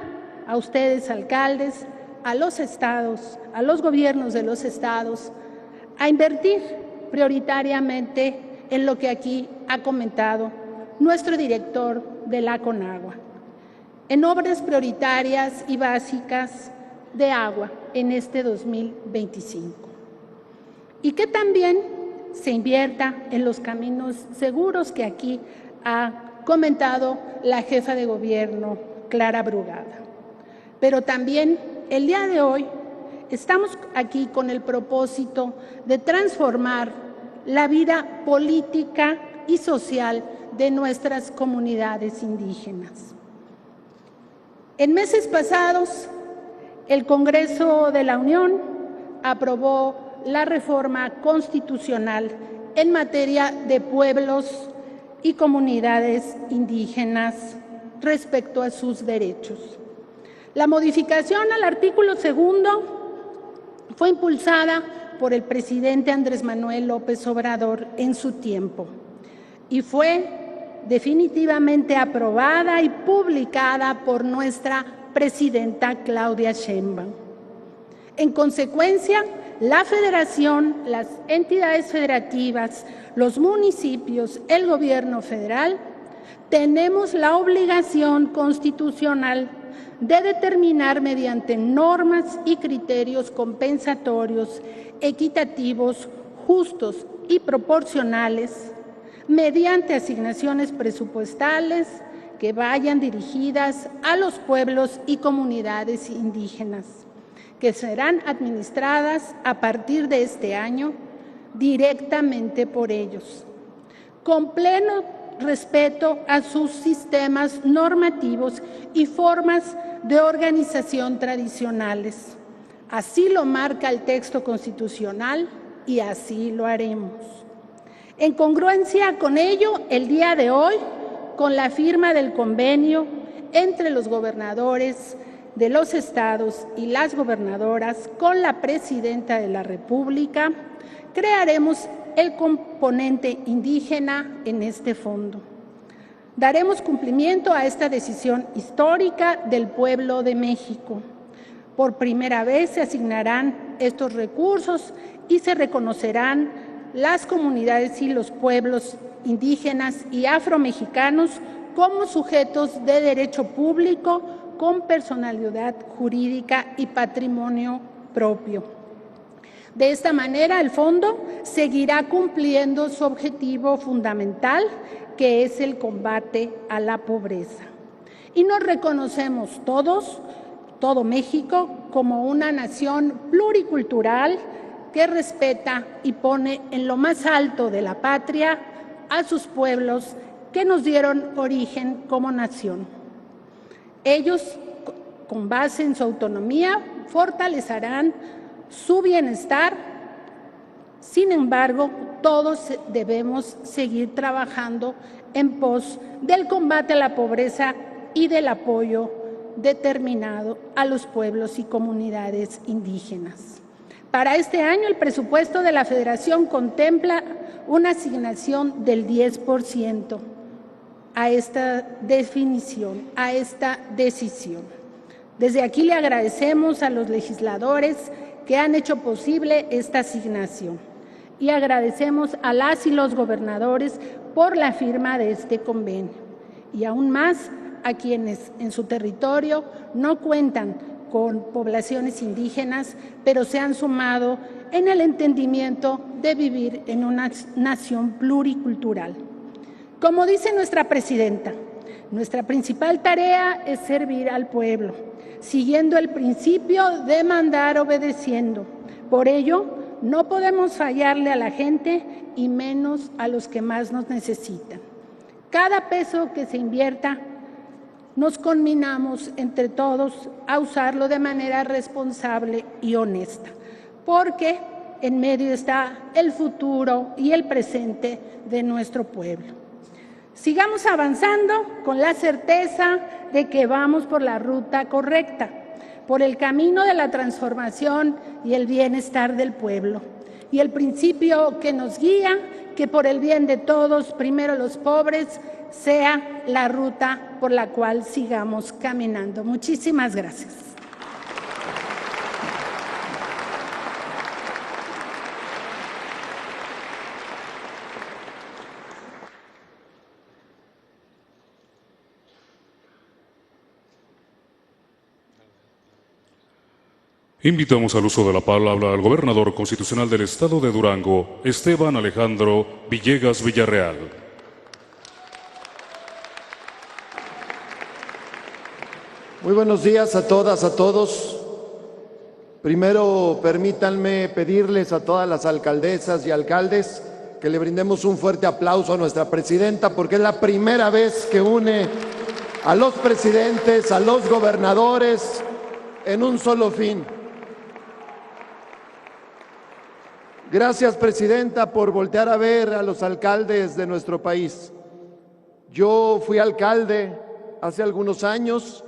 a ustedes, alcaldes, a los estados, a los gobiernos de los estados, a invertir prioritariamente en lo que aquí ha comentado nuestro director de la Conagua, en obras prioritarias y básicas de agua en este 2025. Y que también se invierta en los caminos seguros que aquí ha comentado la jefa de gobierno, Clara Brugada. Pero también el día de hoy estamos aquí con el propósito de transformar la vida política y social de nuestras comunidades indígenas. En meses pasados, el Congreso de la Unión aprobó la reforma constitucional en materia de pueblos y comunidades indígenas respecto a sus derechos. La modificación al artículo 2 fue impulsada por el presidente Andrés Manuel López Obrador en su tiempo y fue definitivamente aprobada y publicada por nuestra presidenta Claudia Sheinbaum. En consecuencia, la Federación, las entidades federativas, los municipios, el gobierno federal, tenemos la obligación constitucional de determinar mediante normas y criterios compensatorios, equitativos, justos y proporcionales, mediante asignaciones presupuestales que vayan dirigidas a los pueblos y comunidades indígenas, que serán administradas a partir de este año directamente por ellos, con pleno respeto a sus sistemas normativos y formas de organización tradicionales. Así lo marca el texto constitucional y así lo haremos. En congruencia con ello, el día de hoy, con la firma del convenio entre los gobernadores de los estados y las gobernadoras con la presidenta de la República, crearemos el componente indígena en este fondo. Daremos cumplimiento a esta decisión histórica del pueblo de México. Por primera vez se asignarán estos recursos y se reconocerán las comunidades y los pueblos indígenas y afromexicanos como sujetos de derecho público con personalidad jurídica y patrimonio propio. De esta manera, el fondo seguirá cumpliendo su objetivo fundamental, que es el combate a la pobreza. Y nos reconocemos todos, todo México, como una nación pluricultural que respeta y pone en lo más alto de la patria a sus pueblos que nos dieron origen como nación. Ellos, con base en su autonomía, fortalecerán su bienestar. Sin embargo, todos debemos seguir trabajando en pos del combate a la pobreza y del apoyo determinado a los pueblos y comunidades indígenas. Para este año, el presupuesto de la Federación contempla una asignación del 10% a esta definición, a esta decisión. Desde aquí le agradecemos a los legisladores que han hecho posible esta asignación y agradecemos a las y los gobernadores por la firma de este convenio y aún más a quienes en su territorio no cuentan con poblaciones indígenas, pero se han sumado en el entendimiento de vivir en una nación pluricultural. Como dice nuestra presidenta, nuestra principal tarea es servir al pueblo, siguiendo el principio de mandar obedeciendo. Por ello, no podemos fallarle a la gente y menos a los que más nos necesitan. Cada peso que se invierta, nos conminamos entre todos a usarlo de manera responsable y honesta, porque en medio está el futuro y el presente de nuestro pueblo. Sigamos avanzando con la certeza de que vamos por la ruta correcta, por el camino de la transformación y el bienestar del pueblo. Y el principio que nos guía, que por el bien de todos, primero los pobres, sea la ruta por la cual sigamos caminando. Muchísimas gracias. Invitamos al uso de la palabra al gobernador constitucional del Estado de Durango, Esteban Alejandro Villegas Villarreal. Muy buenos días a todas, a todos. Primero, permítanme pedirles a todas las alcaldesas y alcaldes que le brindemos un fuerte aplauso a nuestra presidenta, porque es la primera vez que une a los presidentes, a los gobernadores en un solo fin. Gracias, presidenta, por voltear a ver a los alcaldes de nuestro país. Yo fui alcalde hace algunos años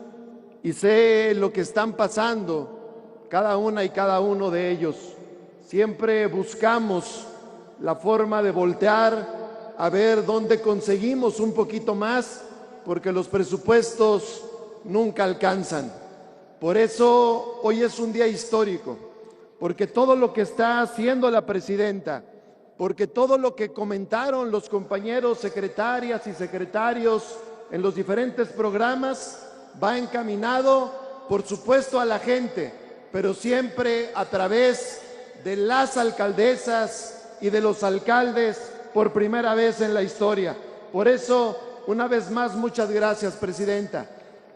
y sé lo que están pasando cada una y cada uno de ellos. Siempre buscamos la forma de voltear a ver dónde conseguimos un poquito más, porque los presupuestos nunca alcanzan. Por eso hoy es un día histórico, porque todo lo que está haciendo la presidenta, porque todo lo que comentaron los compañeros secretarias y secretarios en los diferentes programas va encaminado, por supuesto, a la gente, pero siempre a través de las alcaldesas y de los alcaldes por primera vez en la historia. Por eso, una vez más, muchas gracias, presidenta.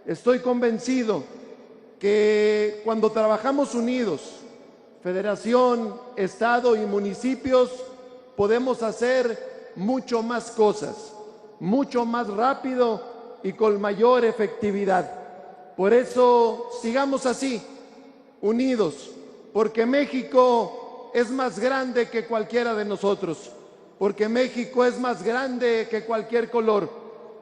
Estoy convencido que cuando trabajamos unidos, Federación, Estado y municipios, podemos hacer mucho más cosas, mucho más rápido y con mayor efectividad. Por eso, sigamos así, unidos, porque México es más grande que cualquiera de nosotros, porque México es más grande que cualquier color,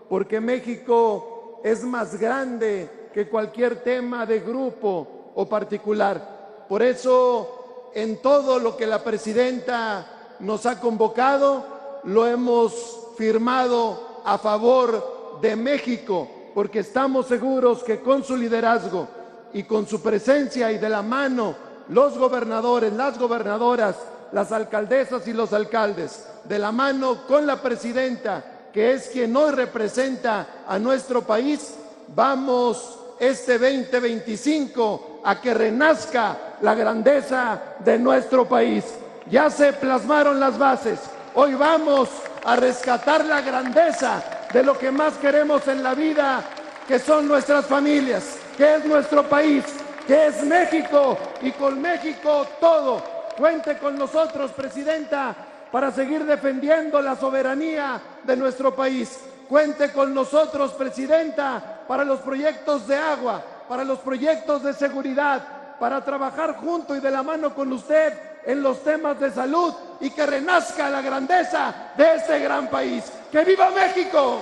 porque México es más grande que cualquier tema de grupo o particular. Por eso, en todo lo que la presidenta nos ha convocado, lo hemos firmado a favor de México, porque estamos seguros que con su liderazgo y con su presencia y de la mano, los gobernadores, las gobernadoras, las alcaldesas y los alcaldes, de la mano con la presidenta, que es quien hoy representa a nuestro país, vamos este 2025 a que renazca la grandeza de nuestro país. Ya se plasmaron las bases. Hoy vamos a rescatar la grandeza de lo que más queremos en la vida, que son nuestras familias, que es nuestro país, que es México, y con México todo. Cuente con nosotros, presidenta, para seguir defendiendo la soberanía de nuestro país. Cuente con nosotros, presidenta, para los proyectos de agua, para los proyectos de seguridad, para trabajar junto y de la mano con usted en los temas de salud, y que renazca la grandeza de este gran país. ¡Que viva México!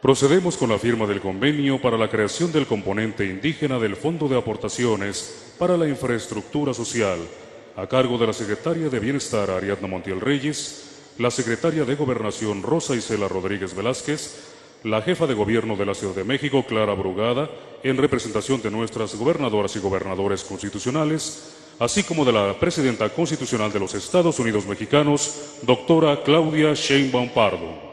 Procedemos con la firma del convenio para la creación del componente indígena del Fondo de Aportaciones para la Infraestructura Social, a cargo de la Secretaria de Bienestar Ariadna Montiel Reyes, la Secretaria de Gobernación Rosa Isela Rodríguez Velázquez, la Jefa de Gobierno de la Ciudad de México Clara Brugada, en representación de nuestras gobernadoras y gobernadores constitucionales, así como de la Presidenta Constitucional de los Estados Unidos Mexicanos, doctora Claudia Sheinbaum Pardo.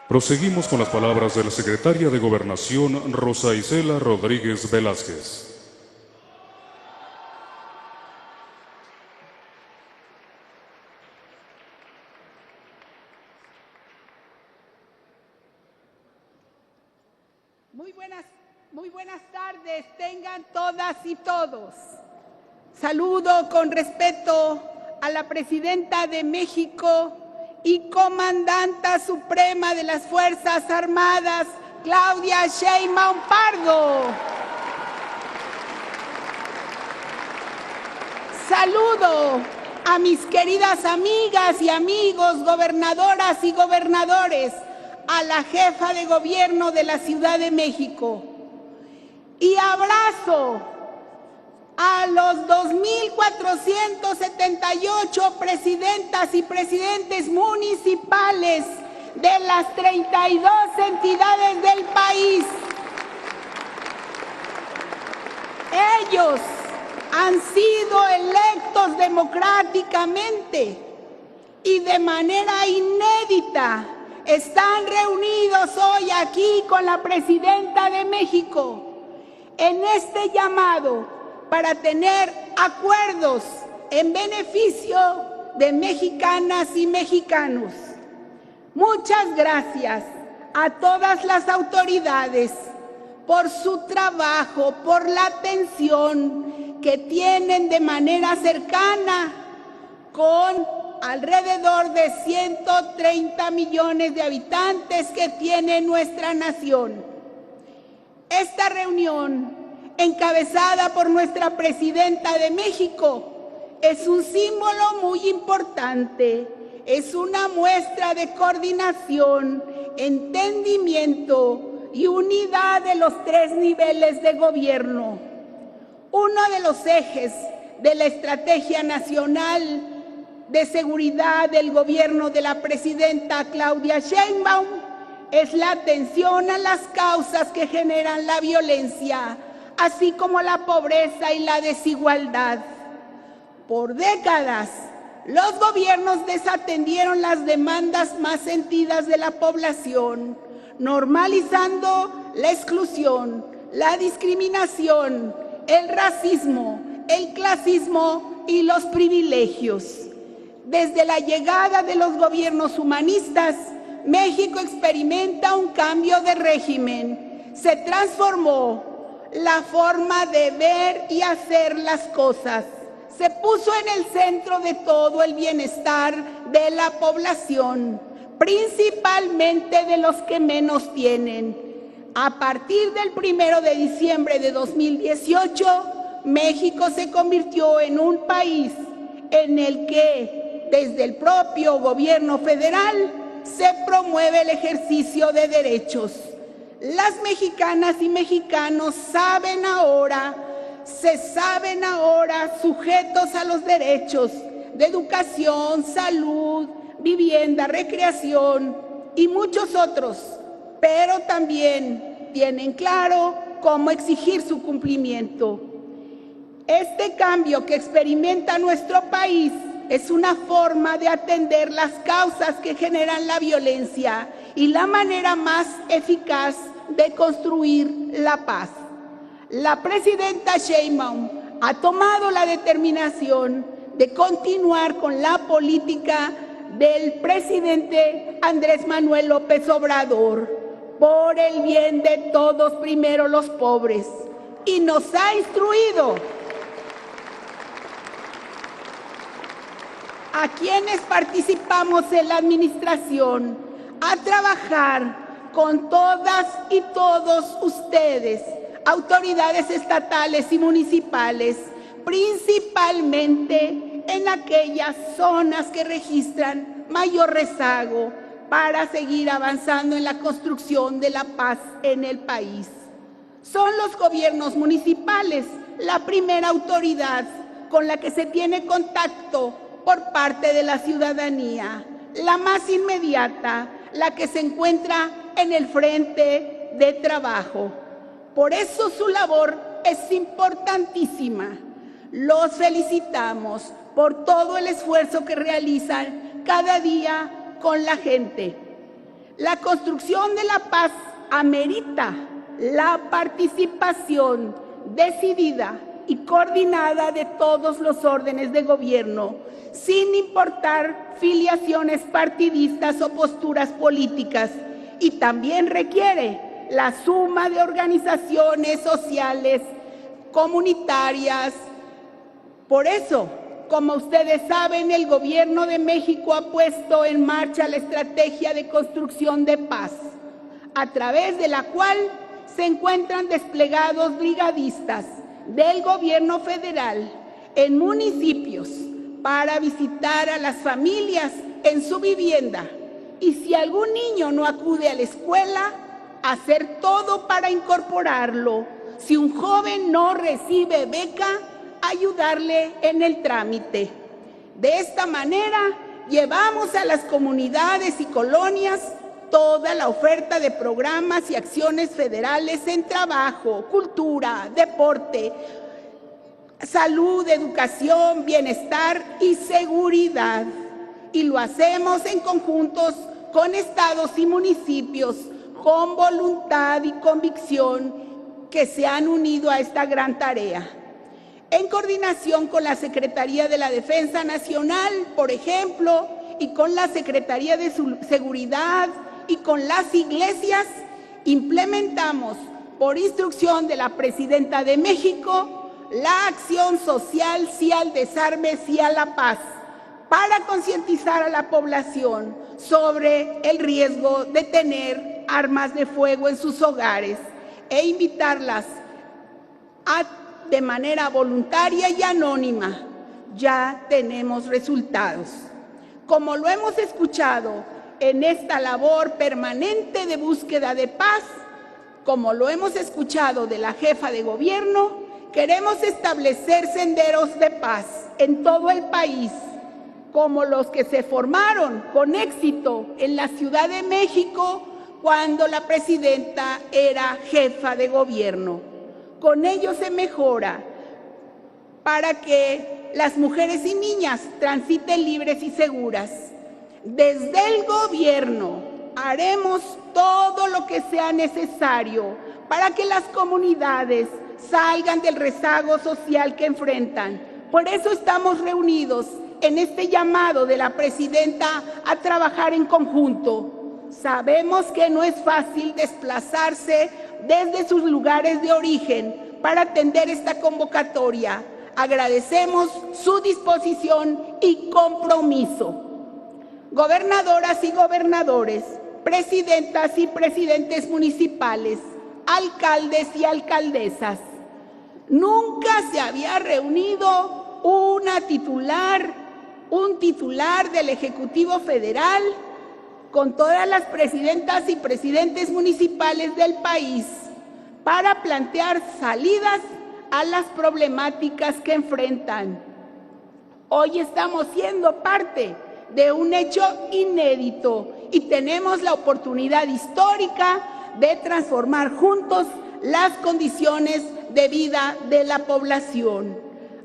Proseguimos con las palabras de la Secretaria de Gobernación, Rosa Isela Rodríguez Velázquez. Muy buenas tardes, tengan todas y todos. Saludo con respeto a la Presidenta de México y Comandanta Suprema de las Fuerzas Armadas, Claudia Sheinbaum Pardo. Saludo a mis queridas amigas y amigos, gobernadoras y gobernadores, a la jefa de gobierno de la Ciudad de México. Y abrazo a los 2.478 presidentas y presidentes municipales de las 32 entidades del país. Ellos han sido electos democráticamente y de manera inédita están reunidos hoy aquí con la presidenta de México en este llamado para tener acuerdos en beneficio de mexicanas y mexicanos. Muchas gracias a todas las autoridades por su trabajo, por la atención que tienen de manera cercana con alrededor de 130 millones de habitantes que tiene nuestra nación. Esta reunión, encabezada por nuestra presidenta de México, es un símbolo muy importante, es una muestra de coordinación, entendimiento y unidad de los 3 niveles de gobierno. Uno de los ejes de la Estrategia Nacional de Seguridad del gobierno de la presidenta Claudia Sheinbaum es la atención a las causas que generan la violencia, así como la pobreza y la desigualdad. Por décadas, los gobiernos desatendieron las demandas más sentidas de la población, normalizando la exclusión, la discriminación, el racismo, el clasismo y los privilegios. Desde la llegada de los gobiernos humanistas, México experimenta un cambio de régimen. Se transformó la forma de ver y hacer las cosas. Se puso en el centro de todo el bienestar de la población, principalmente de los que menos tienen. A partir del 1 de diciembre de 2018, México se convirtió en un país en el que, desde el propio gobierno federal, se promueve el ejercicio de derechos. Las mexicanas y mexicanos se saben ahora sujetos a los derechos de educación, salud, vivienda, recreación y muchos otros, pero también tienen claro cómo exigir su cumplimiento. Este cambio que experimenta nuestro país es una forma de atender las causas que generan la violencia y la manera más eficaz de construir la paz. La presidenta Sheinbaum ha tomado la determinación de continuar con la política del presidente Andrés Manuel López Obrador, por el bien de todos, primero los pobres, y nos ha instruido a quienes participamos en la administración a trabajar con todas y todos ustedes, autoridades estatales y municipales, principalmente en aquellas zonas que registran mayor rezago, para seguir avanzando en la construcción de la paz en el país. Son los gobiernos municipales la primera autoridad con la que se tiene contacto por parte de la ciudadanía, la más inmediata, la que se encuentra en el frente de trabajo. Por eso su labor es importantísima. Los felicitamos por todo el esfuerzo que realizan cada día con la gente. La construcción de la paz amerita la participación decidida y coordinada de todos los órdenes de gobierno, sin importar filiaciones partidistas o posturas políticas, y también requiere la suma de organizaciones sociales, comunitarias. Por eso, como ustedes saben, el Gobierno de México ha puesto en marcha la estrategia de construcción de paz, a través de la cual se encuentran desplegados brigadistas del Gobierno federal en municipios para visitar a las familias en su vivienda. Y si algún niño no acude a la escuela, hacer todo para incorporarlo. Si un joven no recibe beca, ayudarle en el trámite. De esta manera, llevamos a las comunidades y colonias toda la oferta de programas y acciones federales en trabajo, cultura, deporte, salud, educación, bienestar y seguridad. Y lo hacemos en conjuntos con estados y municipios, con voluntad y convicción que se han unido a esta gran tarea. En coordinación con la Secretaría de la Defensa Nacional, por ejemplo, y con la Secretaría de Seguridad y con las iglesias, implementamos, por instrucción de la Presidenta de México, la acción social Sí al Desarme, Sí a la Paz, para concientizar a la población sobre el riesgo de tener armas de fuego en sus hogares e invitarlas de manera voluntaria y anónima. Ya tenemos resultados. Como lo hemos escuchado en esta labor permanente de búsqueda de paz, como lo hemos escuchado de la jefa de gobierno, queremos establecer senderos de paz en todo el país, como los que se formaron con éxito en la Ciudad de México cuando la presidenta era jefa de gobierno. Con ello se mejora para que las mujeres y niñas transiten libres y seguras. Desde el gobierno haremos todo lo que sea necesario para que las comunidades salgan del rezago social que enfrentan. Por eso estamos reunidos en este llamado de la presidenta a trabajar en conjunto. Sabemos que no es fácil desplazarse desde sus lugares de origen para atender esta convocatoria. Agradecemos su disposición y compromiso. Gobernadoras y gobernadores, presidentas y presidentes municipales, alcaldes y alcaldesas, nunca se había reunido un titular del Ejecutivo Federal con todas las presidentas y presidentes municipales del país para plantear salidas a las problemáticas que enfrentan. Hoy estamos siendo parte de un hecho inédito y tenemos la oportunidad histórica de transformar juntos las condiciones de vida de la población.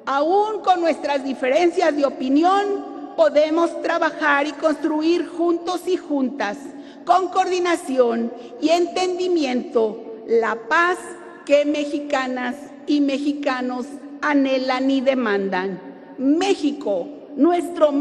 Aún con nuestras diferencias de opinión, podemos trabajar y construir juntos y juntas, con coordinación y entendimiento, la paz que mexicanas y mexicanos anhelan y demandan. México, nuestro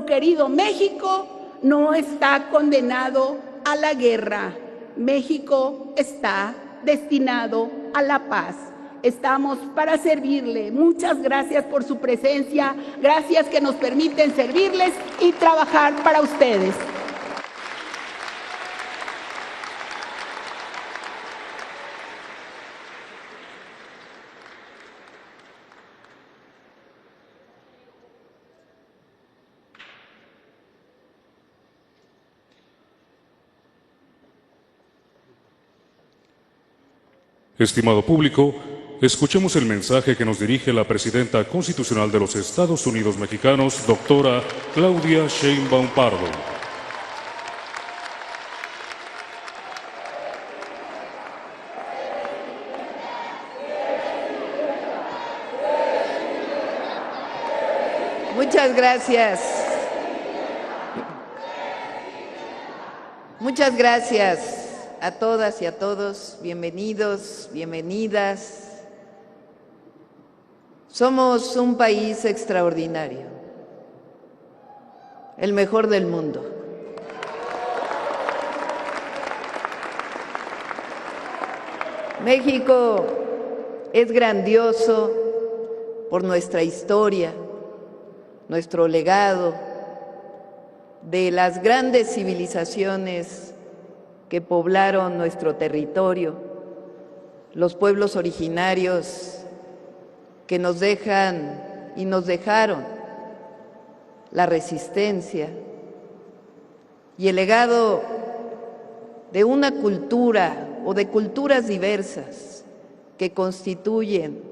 querido México, no está condenado a la guerra. México está destinado a la paz. Estamos para servirle. Muchas gracias por su presencia. Gracias que nos permiten servirles y trabajar para ustedes. Estimado público, escuchemos el mensaje que nos dirige la Presidenta Constitucional de los Estados Unidos Mexicanos, doctora Claudia Sheinbaum Pardo. Muchas gracias. Muchas gracias a todas y a todos. Bienvenidos, bienvenidas. Somos un país extraordinario, el mejor del mundo. México es grandioso por nuestra historia, nuestro legado, de las grandes civilizaciones que poblaron nuestro territorio, los pueblos originarios que nos dejan y nos dejaron la resistencia y el legado de una cultura o de culturas diversas que constituyen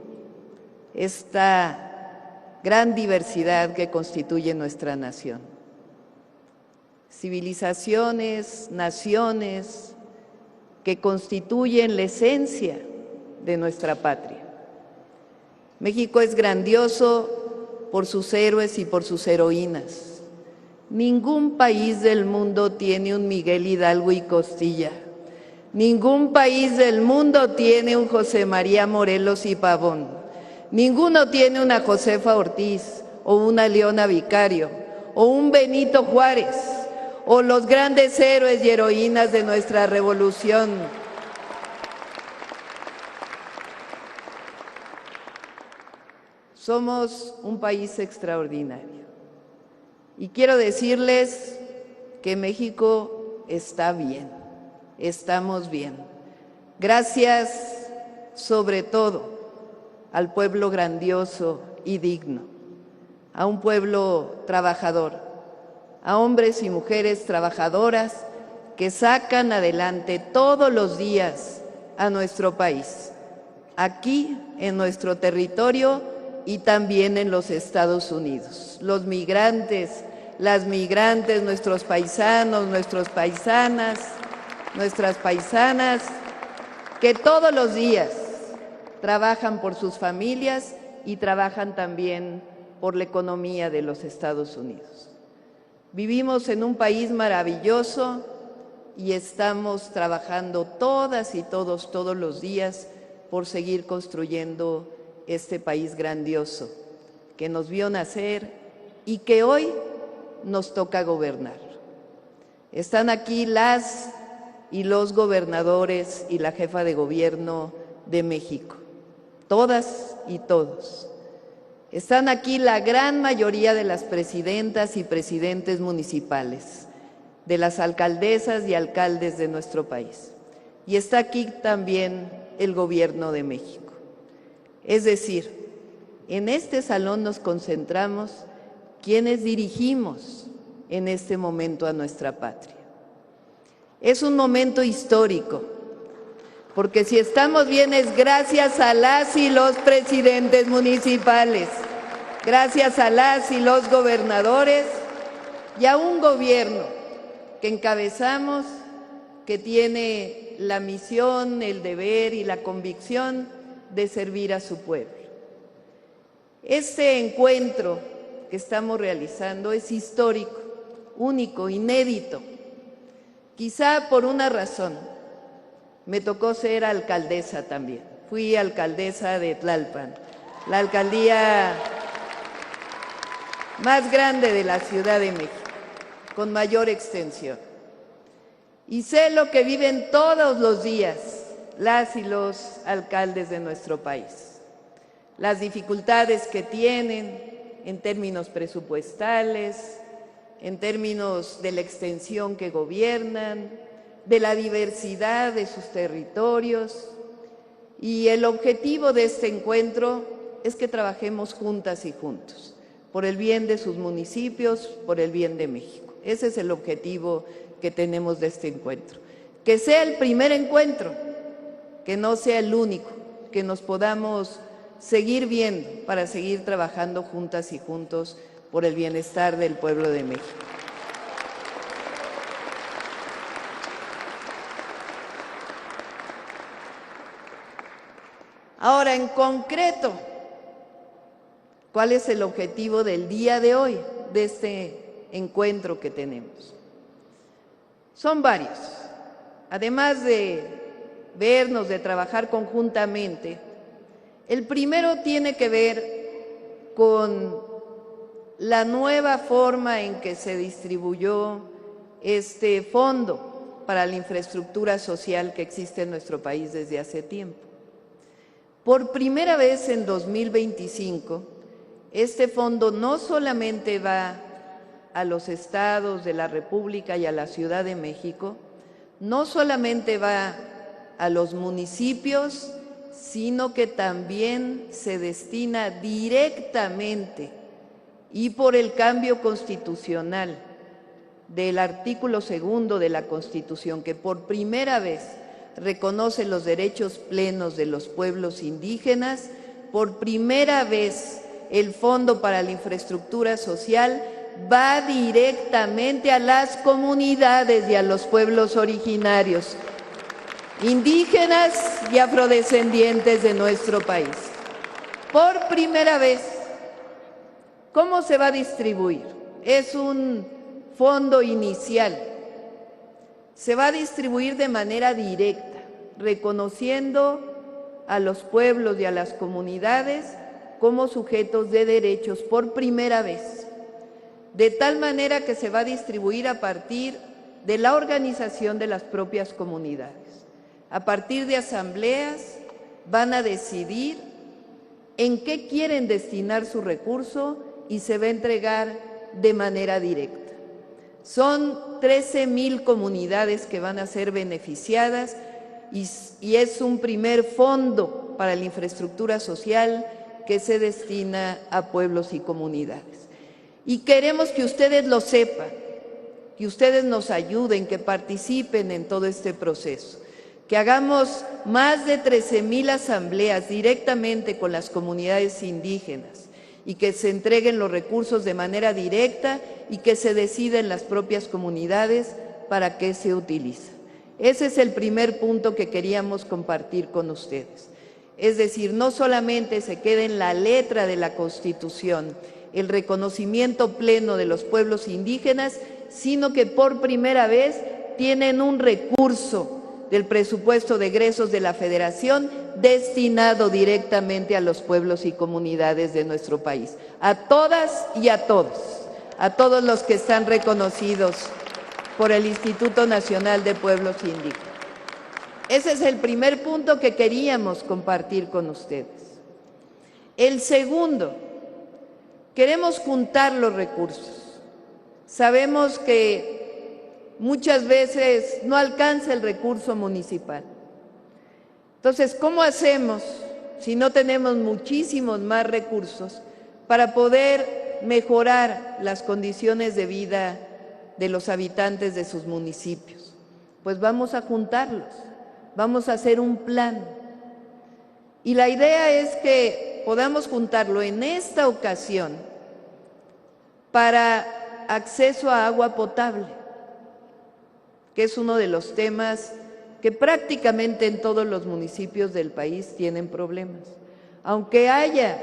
esta gran diversidad que constituye nuestra nación. Civilizaciones, naciones que constituyen la esencia de nuestra patria. México es grandioso por sus héroes y por sus heroínas. Ningún país del mundo tiene un Miguel Hidalgo y Costilla. Ningún país del mundo tiene un José María Morelos y Pavón. Ninguno tiene una Josefa Ortiz o una Leona Vicario o un Benito Juárez o los grandes héroes y heroínas de nuestra revolución. Somos un país extraordinario. Y quiero decirles que México está bien, estamos bien. Gracias sobre todo al pueblo grandioso y digno, a un pueblo trabajador, a hombres y mujeres trabajadoras que sacan adelante todos los días a nuestro país, aquí en nuestro territorio y también en los Estados Unidos. Los migrantes, las migrantes, nuestros paisanos, nuestras paisanas, que todos los días trabajan por sus familias y trabajan también por la economía de los Estados Unidos. Vivimos en un país maravilloso y estamos trabajando todas y todos los días por seguir construyendo este país grandioso que nos vio nacer y que hoy nos toca gobernar. Están aquí las y los gobernadores y la jefa de gobierno de México, todas y todos. Están aquí la gran mayoría de las presidentas y presidentes municipales, de las alcaldesas y alcaldes de nuestro país. Y está aquí también el gobierno de México. Es decir, en este salón nos concentramos quienes dirigimos en este momento a nuestra patria. Es un momento histórico, porque si estamos bien es gracias a las y los presidentes municipales, gracias a las y los gobernadores y a un gobierno que encabezamos, que tiene la misión, el deber y la convicción de servir a su pueblo. Este encuentro que estamos realizando es histórico, único, inédito. Quizá por una razón. Me tocó ser alcaldesa también. Fui alcaldesa de Tlalpan, la alcaldía más grande de la Ciudad de México, con mayor extensión. Y sé lo que viven todos los días las y los alcaldes de nuestro país. Las dificultades que tienen en términos presupuestales, en términos de la extensión que gobiernan, de la diversidad de sus territorios. Y el objetivo de este encuentro es que trabajemos juntas y juntos, por el bien de sus municipios, por el bien de México. Ese es el objetivo que tenemos de este encuentro. Que sea el primer encuentro, que no sea el único, que nos podamos seguir viendo para seguir trabajando juntas y juntos por el bienestar del pueblo de México. Ahora, en concreto, ¿cuál es el objetivo del día de hoy, de este encuentro que tenemos? Son varios. Además de vernos, de trabajar conjuntamente, el primero tiene que ver con la nueva forma en que se distribuyó este fondo para la infraestructura social que existe en nuestro país desde hace tiempo. Por primera vez en 2025, este fondo no solamente va a los estados de la República y a la Ciudad de México, no solamente va a los municipios sino que también se destina directamente y por el cambio constitucional del artículo 2 de la Constitución, que por primera vez reconoce los derechos plenos de los pueblos indígenas, por primera vez el Fondo para la Infraestructura Social va directamente a las comunidades y a los pueblos originarios, indígenas y afrodescendientes de nuestro país. Por primera vez. ¿Cómo se va a distribuir? Es un fondo inicial. Se va a distribuir de manera directa, reconociendo a los pueblos y a las comunidades como sujetos de derechos por primera vez. De tal manera que se va a distribuir a partir de la organización de las propias comunidades. A partir de asambleas van a decidir en qué quieren destinar su recurso y se va a entregar de manera directa. Son 13,000 comunidades que van a ser beneficiadas y es un primer fondo para la infraestructura social que se destina a pueblos y comunidades. Y queremos que ustedes lo sepan, que ustedes nos ayuden, que participen en todo este proceso, que hagamos más de 13,000 asambleas directamente con las comunidades indígenas y que se entreguen los recursos de manera directa y que se decida en las propias comunidades para qué se utiliza. Ese es el primer punto que queríamos compartir con ustedes. Es decir, no solamente se quede en la letra de la Constitución el reconocimiento pleno de los pueblos indígenas, sino que por primera vez tienen un recurso del presupuesto de egresos de la Federación destinado directamente a los pueblos y comunidades de nuestro país, a todas y a todos los que están reconocidos por el Instituto Nacional de Pueblos Indígenas. Ese es el primer punto que queríamos compartir con ustedes. El segundo, queremos juntar los recursos. Sabemos que muchas veces no alcanza el recurso municipal. Entonces, ¿cómo hacemos si no tenemos muchísimos más recursos para poder mejorar las condiciones de vida de los habitantes de sus municipios? Pues vamos a juntarlos, vamos a hacer un plan. Y la idea es que podamos juntarlo en esta ocasión para acceso a agua potable, que es uno de los temas que prácticamente en todos los municipios del país tienen problemas. Aunque haya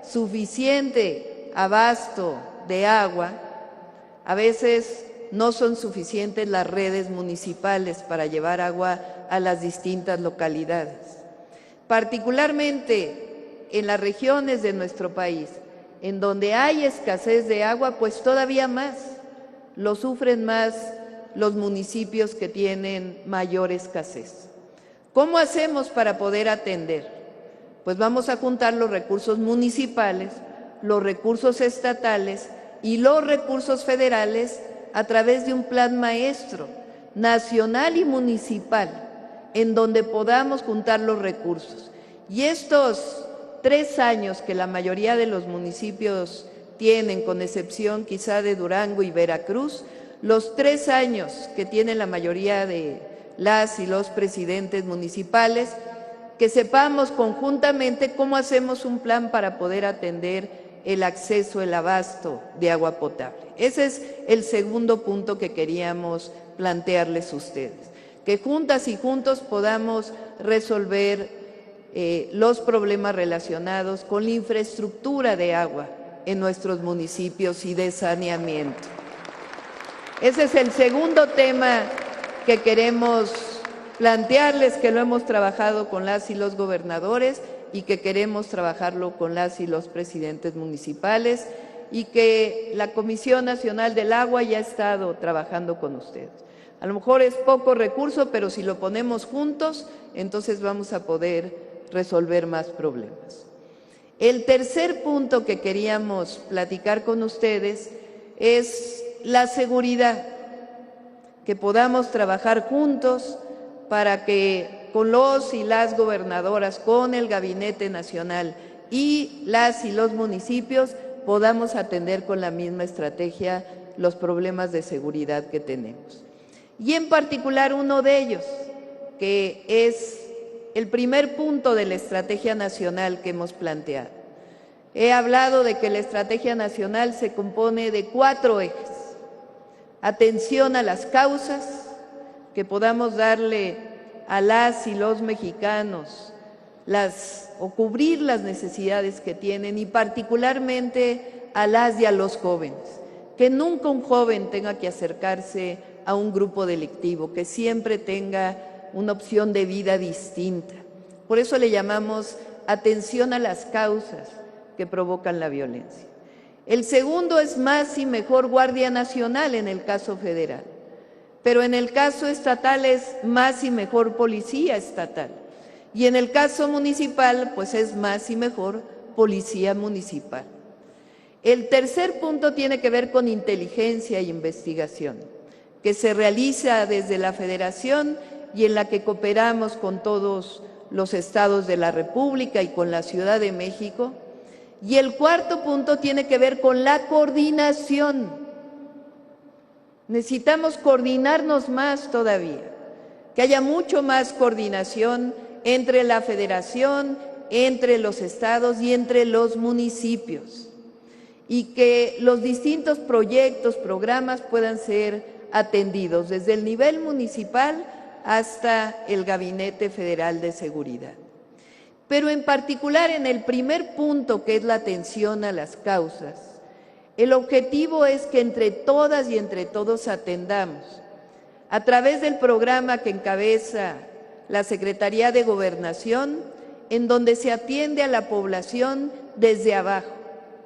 suficiente abasto de agua, a veces no son suficientes las redes municipales para llevar agua a las distintas localidades. Particularmente en las regiones de nuestro país, en donde hay escasez de agua, pues todavía más, lo sufren más los municipios que tienen mayor escasez. ¿Cómo hacemos para poder atender? Pues vamos a juntar los recursos municipales, los recursos estatales y los recursos federales a través de un plan maestro nacional y municipal en donde podamos juntar los recursos. Y estos 3 años que la mayoría de los municipios tienen, con excepción quizá de Durango y Veracruz, los 3 años que tiene la mayoría de las y los presidentes municipales, que sepamos conjuntamente cómo hacemos un plan para poder atender el acceso, el abasto de agua potable. Ese es el segundo punto que queríamos plantearles a ustedes, que juntas y juntos podamos resolver los problemas relacionados con la infraestructura de agua en nuestros municipios y de saneamiento. Ese es el segundo tema que queremos plantearles, que lo hemos trabajado con las y los gobernadores y que queremos trabajarlo con las y los presidentes municipales y que la Comisión Nacional del Agua ya ha estado trabajando con ustedes. A lo mejor es poco recurso, pero si lo ponemos juntos, entonces vamos a poder resolver más problemas. El tercer punto que queríamos platicar con ustedes es la seguridad, que podamos trabajar juntos para que con los y las gobernadoras, con el Gabinete Nacional y las y los municipios podamos atender con la misma estrategia los problemas de seguridad que tenemos. Y en particular uno de ellos, que es el primer punto de la estrategia nacional que hemos planteado. He hablado de que la estrategia nacional se compone de 4 ejes. Atención a las causas, que podamos darle a las y los mexicanos o cubrir las necesidades que tienen, y particularmente a las y a los jóvenes. Que nunca un joven tenga que acercarse a un grupo delictivo, que siempre tenga una opción de vida distinta. Por eso le llamamos atención a las causas que provocan la violencia. El segundo es más y mejor Guardia Nacional en el caso federal, pero en el caso estatal es más y mejor Policía Estatal, y en el caso municipal pues es más y mejor Policía Municipal. El tercer punto tiene que ver con inteligencia e investigación, que se realiza desde la Federación y en la que cooperamos con todos los estados de la República y con la Ciudad de México. Y el cuarto punto tiene que ver con la coordinación. Necesitamos coordinarnos más todavía, que haya mucho más coordinación entre la Federación, entre los estados y entre los municipios, y que los distintos proyectos, programas puedan ser atendidos desde el nivel municipal hasta el Gabinete Federal de Seguridad. Pero en particular en el primer punto, que es la atención a las causas, el objetivo es que entre todas y entre todos atendamos, a través del programa que encabeza la Secretaría de Gobernación, en donde se atiende a la población desde abajo,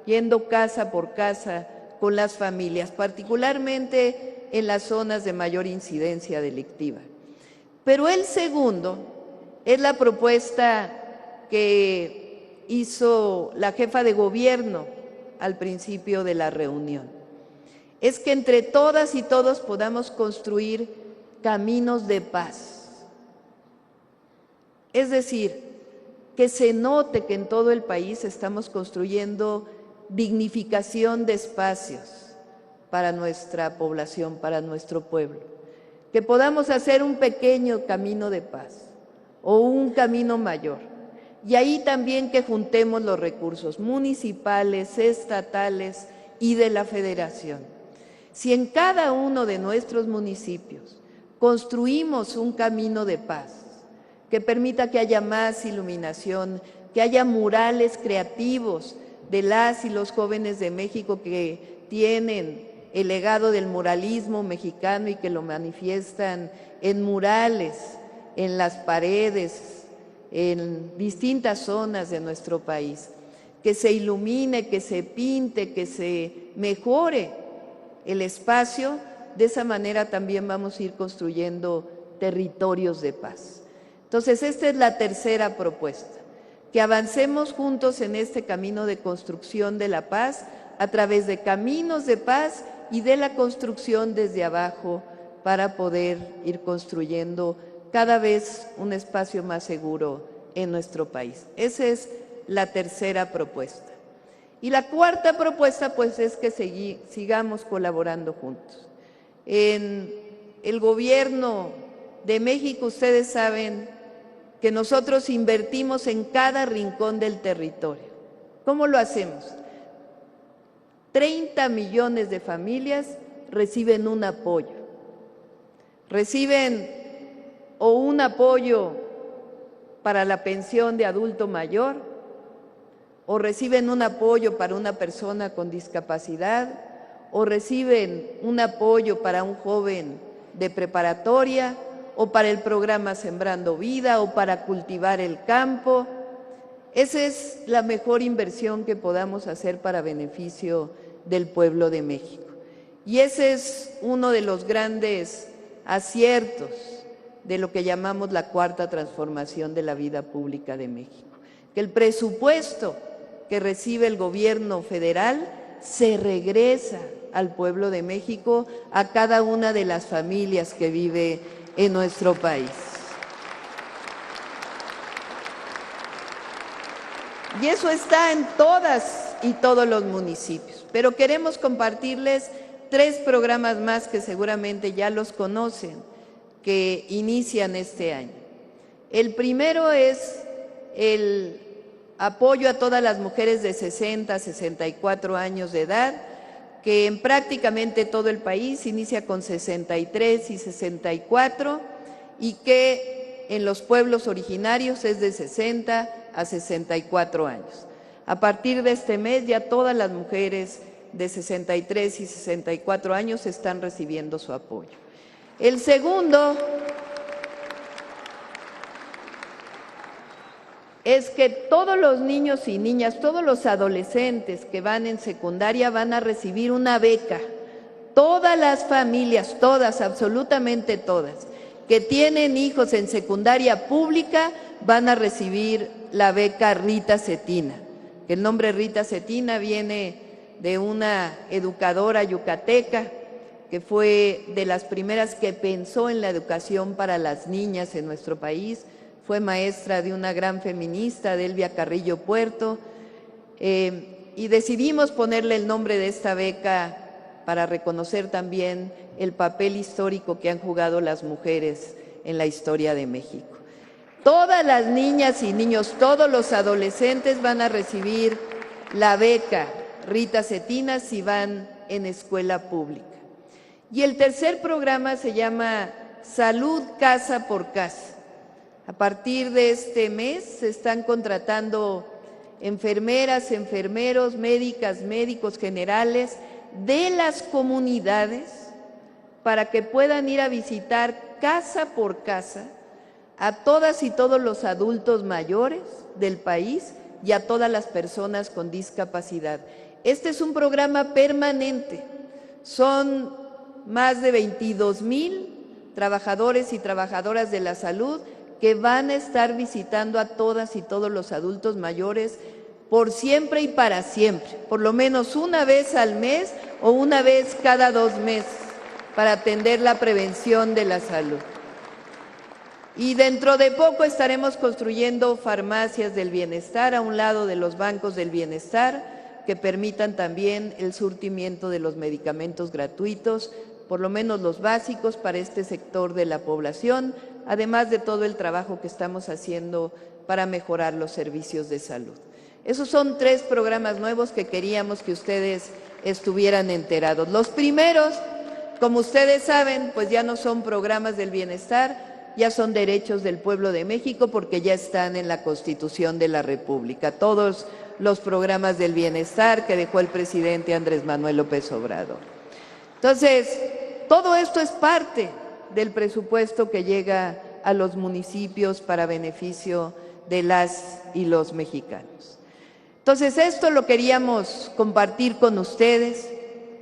yendo casa por casa con las familias, particularmente en las zonas de mayor incidencia delictiva. Pero el segundo es la propuesta que hizo la jefa de gobierno al principio de la reunión. Es que entre todas y todos podamos construir caminos de paz. Es decir, que se note que en todo el país estamos construyendo dignificación de espacios para nuestra población, para nuestro pueblo. Que podamos hacer un pequeño camino de paz o un camino mayor. Y ahí también que juntemos los recursos municipales, estatales y de la Federación. Si en cada uno de nuestros municipios construimos un camino de paz que permita que haya más iluminación, que haya murales creativos de las y los jóvenes de México que tienen el legado del muralismo mexicano y que lo manifiestan en murales, en las paredes, en distintas zonas de nuestro país, que se ilumine, que se pinte, que se mejore el espacio. De esa manera también vamos a ir construyendo territorios de paz. Entonces, esta es la tercera propuesta, que avancemos juntos en este camino de construcción de la paz a través de caminos de paz y de la construcción desde abajo para poder ir construyendo cada vez un espacio más seguro en nuestro país. Esa es la tercera propuesta. Y la cuarta propuesta, pues, es que sigamos colaborando juntos. En el gobierno de México, ustedes saben que nosotros invertimos en cada rincón del territorio. ¿Cómo lo hacemos? 30 millones de familias reciben un apoyo. Reciben o un apoyo para la pensión de adulto mayor, o reciben un apoyo para una persona con discapacidad, o reciben un apoyo para un joven de preparatoria, o para el programa Sembrando Vida, o para cultivar el campo. Esa es la mejor inversión que podamos hacer para beneficio del pueblo de México. Y ese es uno de los grandes aciertos de lo que llamamos la cuarta transformación de la vida pública de México. Que el presupuesto que recibe el gobierno federal se regresa al pueblo de México, a cada una de las familias que vive en nuestro país. Y eso está en todas y todos los municipios. Pero queremos compartirles 3 programas más que seguramente ya los conocen, que inician este año. El primero es el apoyo a todas las mujeres de 60 a 64 años de edad, que en prácticamente todo el país inicia con 63 y 64 y que en los pueblos originarios es de 60 a 64 años. A partir de este mes ya todas las mujeres de 63 y 64 años están recibiendo su apoyo. El segundo es que todos los niños y niñas, todos los adolescentes que van en secundaria van a recibir una beca. Todas las familias, todas, absolutamente todas, que tienen hijos en secundaria pública van a recibir la beca Rita Cetina. El nombre Rita Cetina viene de una educadora yucateca que fue de las primeras que pensó en la educación para las niñas en nuestro país. Fue maestra de una gran feminista, Delvia Carrillo Puerto, y decidimos ponerle el nombre de esta beca para reconocer también el papel histórico que han jugado las mujeres en la historia de México. Todas las niñas y niños, todos los adolescentes van a recibir la beca Rita Cetina si van en escuela pública. Y el tercer programa se llama Salud Casa por Casa. A partir de este mes se están contratando enfermeras, enfermeros, médicas, médicos generales de las comunidades para que puedan ir a visitar casa por casa a todas y todos los adultos mayores del país y a todas las personas con discapacidad. Este es un programa permanente. Son más de 22,000 trabajadores y trabajadoras de la salud que van a estar visitando a todas y todos los adultos mayores por siempre y para siempre, por lo menos una vez al mes o una vez cada 2 meses, para atender la prevención de la salud. Y dentro de poco estaremos construyendo farmacias del bienestar a un lado de los bancos del bienestar que permitan también el surtimiento de los medicamentos gratuitos, por lo menos los básicos para este sector de la población, además de todo el trabajo que estamos haciendo para mejorar los servicios de salud. Esos son 3 programas nuevos que queríamos que ustedes estuvieran enterados. Los primeros, como ustedes saben, pues ya no son programas del bienestar, ya son derechos del pueblo de México porque ya están en la Constitución de la República. Todos los programas del bienestar que dejó el presidente Andrés Manuel López Obrador. Entonces, todo esto es parte del presupuesto que llega a los municipios para beneficio de las y los mexicanos. Entonces, esto lo queríamos compartir con ustedes.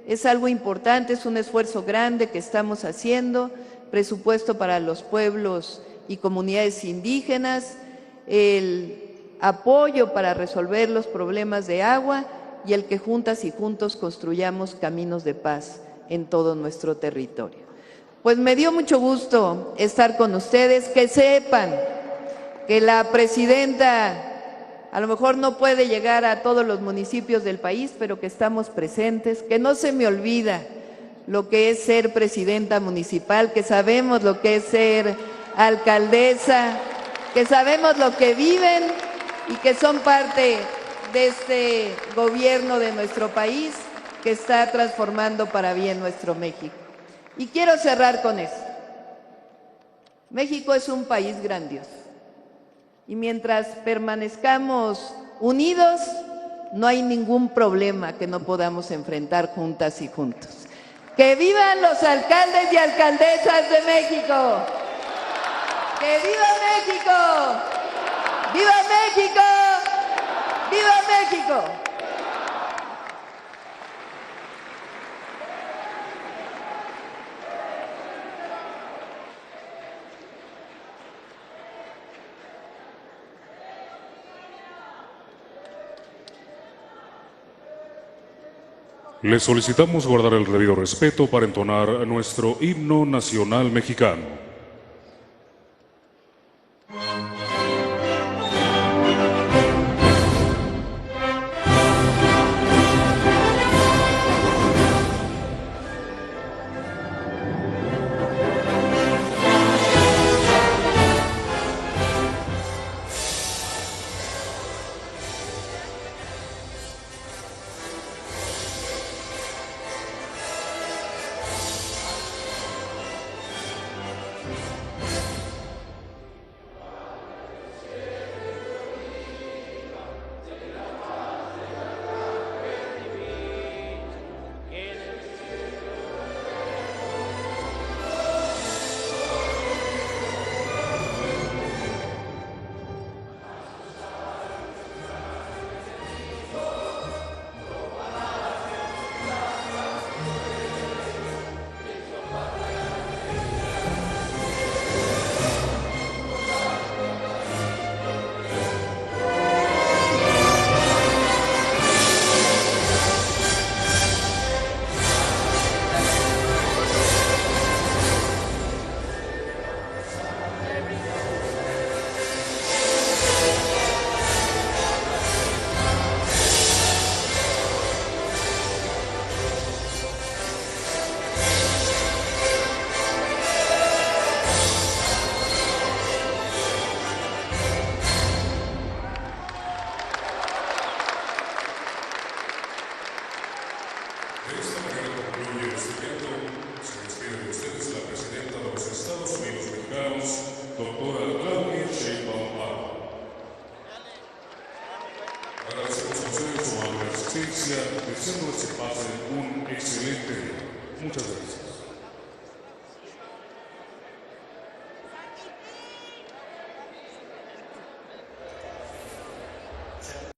Es algo importante, es un esfuerzo grande que estamos haciendo, presupuesto para los pueblos y comunidades indígenas, el apoyo para resolver los problemas de agua y el que juntas y juntos construyamos caminos de paz en todo nuestro territorio. Pues me dio mucho gusto estar con ustedes, que sepan que la presidenta a lo mejor no puede llegar a todos los municipios del país, pero que estamos presentes, que no se me olvida lo que es ser presidenta municipal, que sabemos lo que es ser alcaldesa, que sabemos lo que viven y que son parte de este gobierno de nuestro país que está transformando para bien nuestro México. Y quiero cerrar con esto. México es un país grandioso. Y mientras permanezcamos unidos, no hay ningún problema que no podamos enfrentar juntas y juntos. ¡Que vivan los alcaldes y alcaldesas de México! ¡Que viva México! ¡Viva México! ¡Viva México! Les solicitamos guardar el debido respeto para entonar nuestro himno nacional mexicano. Doctora Claudia Sheinbaum Pardo. Agradecemos a ustedes su amable asistencia, deseándoles que pasen un excelente día. Muchas gracias.